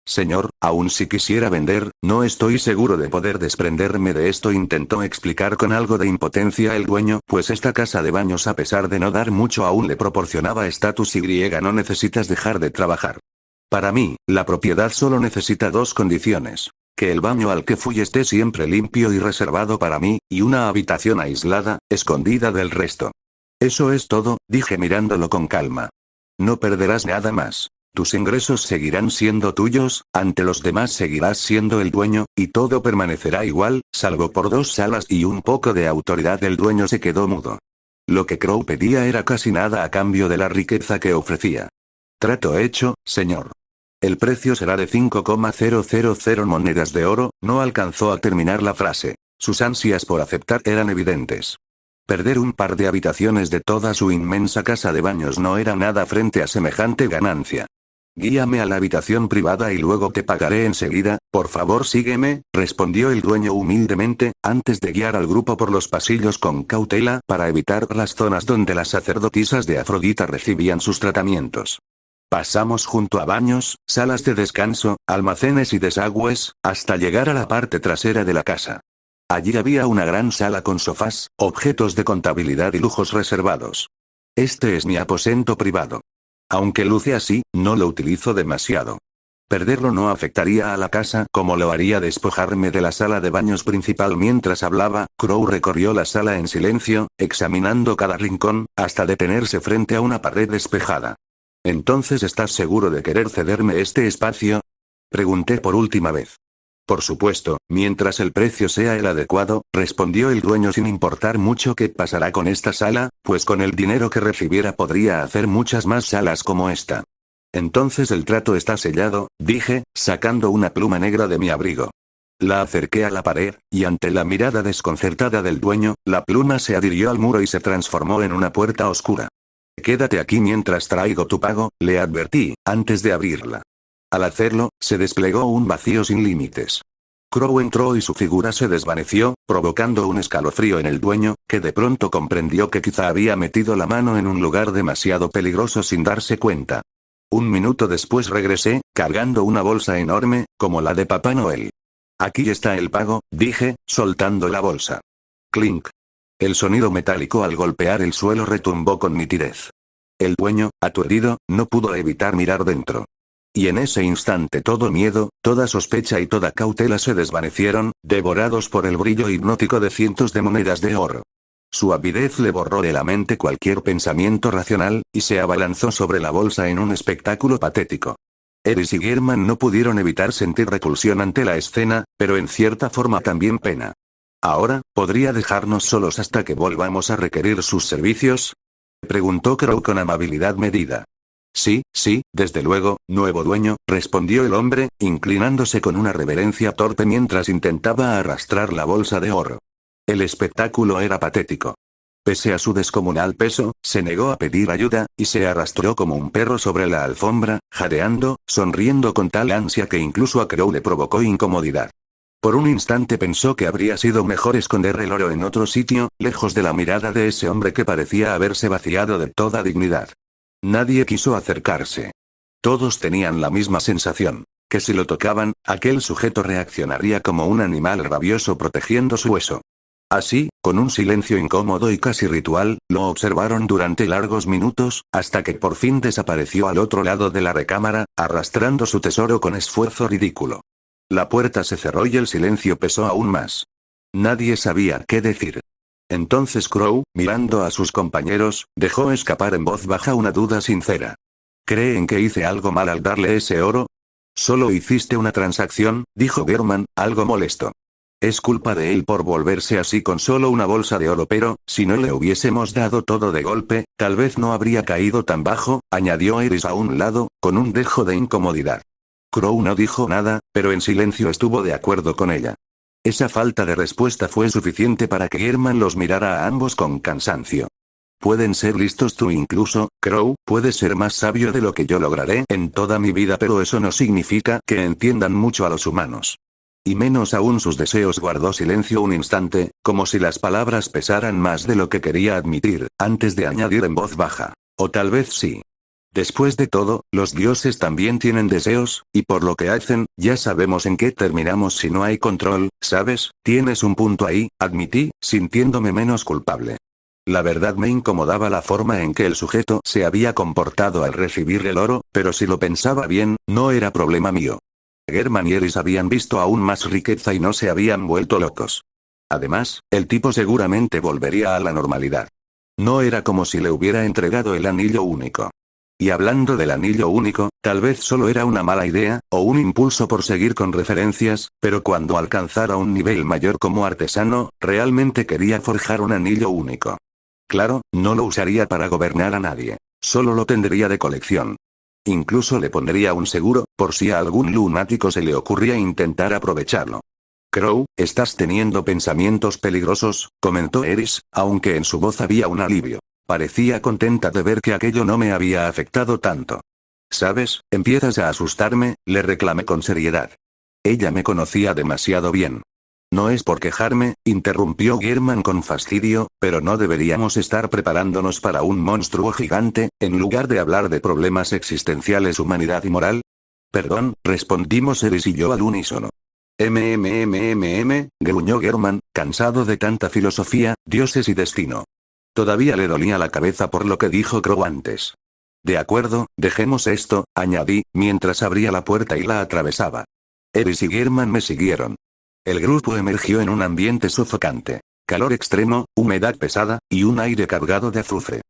Señor, aun si quisiera vender, no estoy seguro de poder desprenderme de esto, intentó explicar con algo de impotencia el dueño, pues esta casa de baños a pesar de no dar mucho aún le proporcionaba estatus y no necesitas dejar de trabajar. Para mí, la propiedad solo necesita dos condiciones. Que el baño al que fui esté siempre limpio y reservado para mí, y una habitación aislada, escondida del resto. Eso es todo, dije mirándolo con calma. No perderás nada más. Tus ingresos seguirán siendo tuyos, ante los demás seguirás siendo el dueño, y todo permanecerá igual, salvo por 2 salas y un poco de autoridad. El dueño se quedó mudo. Lo que Crow pedía era casi nada a cambio de la riqueza que ofrecía. Trato hecho, señor. El precio será de 5,000 monedas de oro, no alcanzó a terminar la frase. Sus ansias por aceptar eran evidentes. Perder un par de habitaciones de toda su inmensa casa de baños no era nada frente a semejante ganancia. Guíame a la habitación privada y luego te pagaré enseguida, por favor sígueme, respondió el dueño humildemente, antes de guiar al grupo por los pasillos con cautela para evitar las zonas donde las sacerdotisas de Afrodita recibían sus tratamientos. Pasamos junto a baños, salas de descanso, almacenes y desagües, hasta llegar a la parte trasera de la casa. Allí había una gran sala con sofás, objetos de contabilidad y lujos reservados. Este es mi aposento privado. Aunque luce así, no lo utilizo demasiado. Perderlo no afectaría a la casa como lo haría despojarme de la sala de baños principal. Mientras hablaba, Crow recorrió la sala en silencio, examinando cada rincón, hasta detenerse frente a una pared despejada. ¿Entonces estás seguro de querer cederme este espacio?, pregunté por última vez. Por supuesto, mientras el precio sea el adecuado, respondió el dueño sin importar mucho qué pasará con esta sala, pues con el dinero que recibiera podría hacer muchas más salas como esta. Entonces el trato está sellado, dije, sacando una pluma negra de mi abrigo. La acerqué a la pared, y ante la mirada desconcertada del dueño, la pluma se adhirió al muro y se transformó en una puerta oscura. Quédate aquí mientras traigo tu pago, le advertí, antes de abrirla. Al hacerlo, se desplegó un vacío sin límites. Crow entró y su figura se desvaneció, provocando un escalofrío en el dueño, que de pronto comprendió que quizá había metido la mano en un lugar demasiado peligroso sin darse cuenta. Un minuto después regresé, cargando una bolsa enorme, como la de Papá Noel. Aquí está el pago, dije, soltando la bolsa. Clink. El sonido metálico al golpear el suelo retumbó con nitidez. El dueño, aturdido, no pudo evitar mirar dentro. Y en ese instante todo miedo, toda sospecha y toda cautela se desvanecieron, devorados por el brillo hipnótico de cientos de monedas de oro. Su avidez le borró de la mente cualquier pensamiento racional, y se abalanzó sobre la bolsa en un espectáculo patético. Eris y Germán no pudieron evitar sentir repulsión ante la escena, pero en cierta forma también pena. ¿Ahora, podría dejarnos solos hasta que volvamos a requerir sus servicios?, preguntó Crow con amabilidad medida. Sí, desde luego, nuevo dueño, respondió el hombre, inclinándose con una reverencia torpe mientras intentaba arrastrar la bolsa de oro. El espectáculo era patético. Pese a su descomunal peso, se negó a pedir ayuda, y se arrastró como un perro sobre la alfombra, jadeando, sonriendo con tal ansia que incluso a Crow le provocó incomodidad. Por un instante pensó que habría sido mejor esconder el oro en otro sitio, lejos de la mirada de ese hombre que parecía haberse vaciado de toda dignidad. Nadie quiso acercarse. Todos tenían la misma sensación, que si lo tocaban, aquel sujeto reaccionaría como un animal rabioso protegiendo su hueso. Así, con un silencio incómodo y casi ritual, lo observaron durante largos minutos, hasta que por fin desapareció al otro lado de la recámara, arrastrando su tesoro con esfuerzo ridículo. La puerta se cerró y el silencio pesó aún más. Nadie sabía qué decir. Entonces Crow, mirando a sus compañeros, dejó escapar en voz baja una duda sincera. ¿Creen que hice algo mal al darle ese oro? Solo hiciste una transacción, dijo German, algo molesto. Es culpa de él por volverse así con solo una bolsa de oro, pero, si no le hubiésemos dado todo de golpe, tal vez no habría caído tan bajo, añadió Eris a un lado, con un dejo de incomodidad. Crow no dijo nada, pero en silencio estuvo de acuerdo con ella. Esa falta de respuesta fue suficiente para que German los mirara a ambos con cansancio. Pueden ser listos tú incluso, Crow, puedes ser más sabio de lo que yo lograré en toda mi vida, pero eso no significa que entiendan mucho a los humanos. Y menos aún sus deseos. Guardó silencio un instante, como si las palabras pesaran más de lo que quería admitir, antes de añadir en voz baja. O tal vez sí. Después de todo, los dioses también tienen deseos, y por lo que hacen, ya sabemos en qué terminamos si no hay control, ¿sabes? Tienes un punto ahí, admití, sintiéndome menos culpable. La verdad me incomodaba la forma en que el sujeto se había comportado al recibir el oro, pero si lo pensaba bien, no era problema mío. German y Eris habían visto aún más riqueza y no se habían vuelto locos. Además, el tipo seguramente volvería a la normalidad. No era como si le hubiera entregado el anillo único. Y hablando del anillo único, tal vez solo era una mala idea, o un impulso por seguir con referencias, pero cuando alcanzara un nivel mayor como artesano, realmente quería forjar un anillo único. Claro, no lo usaría para gobernar a nadie. Solo lo tendría de colección. Incluso le pondría un seguro, por si a algún lunático se le ocurría intentar aprovecharlo. Crow, estás teniendo pensamientos peligrosos, comentó Eris, aunque en su voz había un alivio. Parecía contenta de ver que aquello no me había afectado tanto. ¿Sabes? Empiezas a asustarme, le reclamé con seriedad. Ella me conocía demasiado bien. No es por quejarme, interrumpió German con fastidio, pero no deberíamos estar preparándonos para un monstruo gigante, en lugar de hablar de problemas existenciales, humanidad y moral. Perdón, respondimos Eris y yo al unísono. Gruñó German, cansado de tanta filosofía, dioses y destino. Todavía le dolía la cabeza por lo que dijo Crow antes. De acuerdo, dejemos esto, añadí, mientras abría la puerta y la atravesaba. Eris y German me siguieron. El grupo emergió en un ambiente sofocante. Calor extremo, humedad pesada, y un aire cargado de azufre.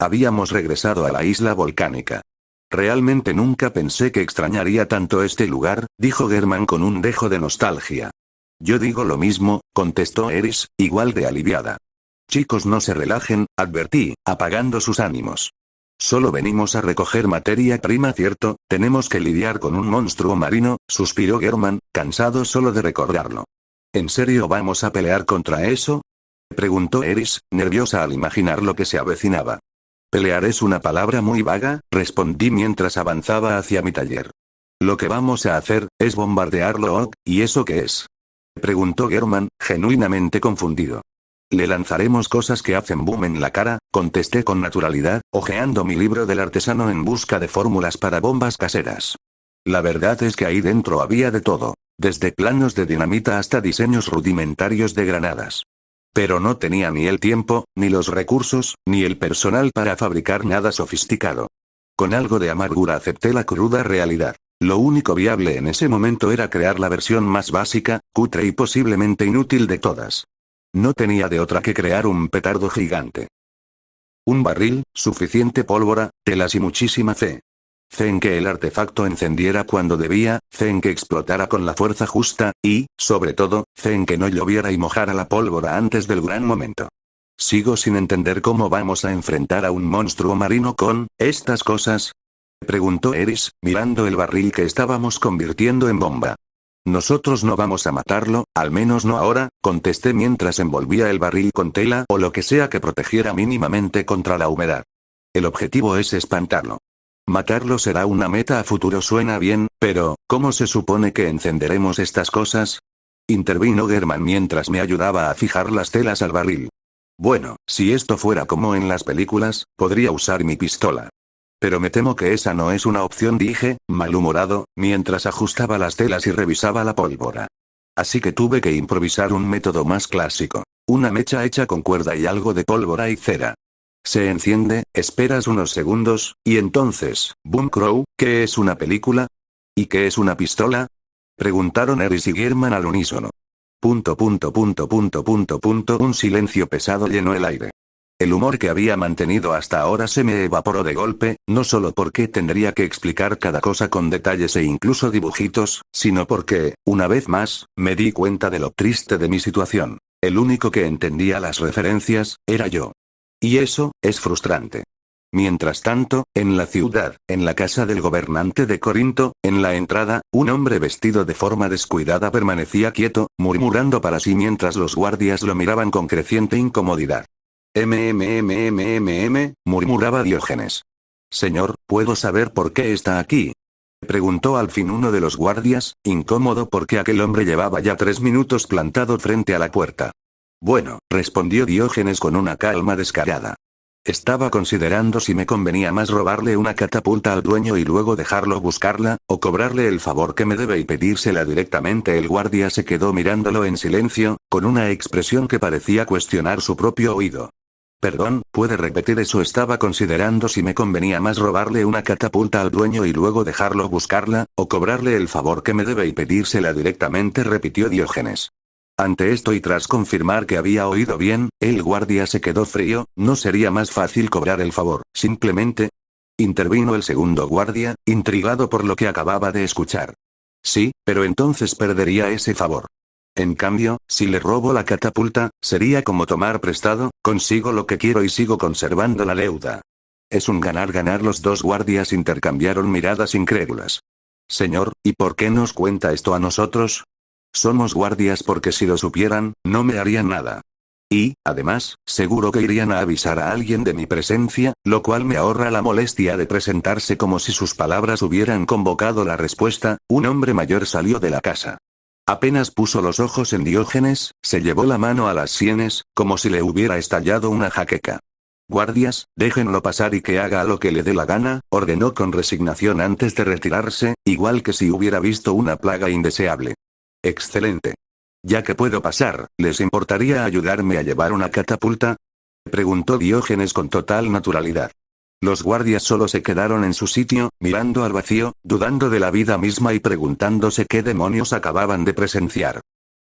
Habíamos regresado a la isla volcánica. Realmente nunca pensé que extrañaría tanto este lugar, dijo German con un dejo de nostalgia. Yo digo lo mismo, contestó Eris, igual de aliviada. Chicos, no se relajen, advertí, apagando sus ánimos. Solo venimos a recoger materia prima, ¿cierto? Tenemos que lidiar con un monstruo marino, suspiró German, cansado solo de recordarlo. ¿En serio vamos a pelear contra eso? Preguntó Eris, nerviosa al imaginar lo que se avecinaba. Pelear es una palabra muy vaga, respondí mientras avanzaba hacia mi taller. Lo que vamos a hacer, es bombardearlo, ¿y eso qué es? Preguntó German, genuinamente confundido. Le lanzaremos cosas que hacen boom en la cara, contesté con naturalidad, hojeando mi libro del artesano en busca de fórmulas para bombas caseras. La verdad es que ahí dentro había de todo, desde planos de dinamita hasta diseños rudimentarios de granadas. Pero no tenía ni el tiempo, ni los recursos, ni el personal para fabricar nada sofisticado. Con algo de amargura acepté la cruda realidad. Lo único viable en ese momento era crear la versión más básica, cutre y posiblemente inútil de todas. No tenía de otra que crear un petardo gigante. Un barril, suficiente pólvora, telas y muchísima fe. Fe en que el artefacto encendiera cuando debía, fe en que explotara con la fuerza justa, y, sobre todo, fe en que no lloviera y mojara la pólvora antes del gran momento. Sigo sin entender cómo vamos a enfrentar a un monstruo marino con estas cosas, preguntó Eris, mirando el barril que estábamos convirtiendo en bomba. Nosotros no vamos a matarlo, al menos no ahora, contesté mientras envolvía el barril con tela o lo que sea que protegiera mínimamente contra la humedad. El objetivo es espantarlo. Matarlo será una meta a futuro, suena bien, pero, ¿cómo se supone que encenderemos estas cosas? Intervino Germán mientras me ayudaba a fijar las telas al barril. Bueno, si esto fuera como en las películas, podría usar mi pistola. Pero me temo que esa no es una opción, dije, malhumorado, mientras ajustaba las telas y revisaba la pólvora. Así que tuve que improvisar un método más clásico. Una mecha hecha con cuerda y algo de pólvora y cera. Se enciende, esperas unos segundos, y entonces, boom crow, ¿qué es una película? ¿Y qué es una pistola? Preguntaron Eris y Germán al unísono. Un silencio pesado llenó el aire. El humor que había mantenido hasta ahora se me evaporó de golpe, no solo porque tendría que explicar cada cosa con detalles e incluso dibujitos, sino porque, una vez más, me di cuenta de lo triste de mi situación. El único que entendía las referencias, era yo. Y eso, es frustrante. Mientras tanto, en la ciudad, en la casa del gobernante de Corinto, en la entrada, un hombre vestido de forma descuidada permanecía quieto, murmurando para sí mientras los guardias lo miraban con creciente incomodidad. Murmuraba Diógenes. Señor, ¿puedo saber por qué está aquí? Preguntó al fin uno de los guardias, incómodo porque aquel hombre llevaba ya 3 minutos plantado frente a la puerta. Bueno, respondió Diógenes con una calma descarada. Estaba considerando si me convenía más robarle una catapulta al dueño y luego dejarlo buscarla, o cobrarle el favor que me debe y pedírsela directamente. El guardia se quedó mirándolo en silencio, con una expresión que parecía cuestionar su propio oído. Perdón, ¿puede repetir eso? Estaba considerando si me convenía más robarle una catapulta al dueño y luego dejarlo buscarla, o cobrarle el favor que me debe y pedírsela directamente, repitió Diógenes. Ante esto y tras confirmar que había oído bien, el guardia se quedó frío. ¿No sería más fácil cobrar el favor, simplemente? Intervino el segundo guardia, intrigado por lo que acababa de escuchar. Sí, pero entonces perdería ese favor. En cambio, si le robo la catapulta, sería como tomar prestado, consigo lo que quiero y sigo conservando la deuda. Es un ganar-ganar. Los dos guardias intercambiaron miradas incrédulas. Señor, ¿y por qué nos cuenta esto a nosotros? Somos guardias porque si lo supieran, no me harían nada. Y, además, seguro que irían a avisar a alguien de mi presencia, lo cual me ahorra la molestia de presentarse como si sus palabras hubieran convocado la respuesta. Un hombre mayor salió de la casa. Apenas puso los ojos en Diógenes, se llevó la mano a las sienes, como si le hubiera estallado una jaqueca. Guardias, déjenlo pasar y que haga lo que le dé la gana, ordenó con resignación antes de retirarse, igual que si hubiera visto una plaga indeseable. Excelente. Ya que puedo pasar, ¿les importaría ayudarme a llevar una catapulta? Preguntó Diógenes con total naturalidad. Los guardias solo se quedaron en su sitio, mirando al vacío, dudando de la vida misma y preguntándose qué demonios acababan de presenciar.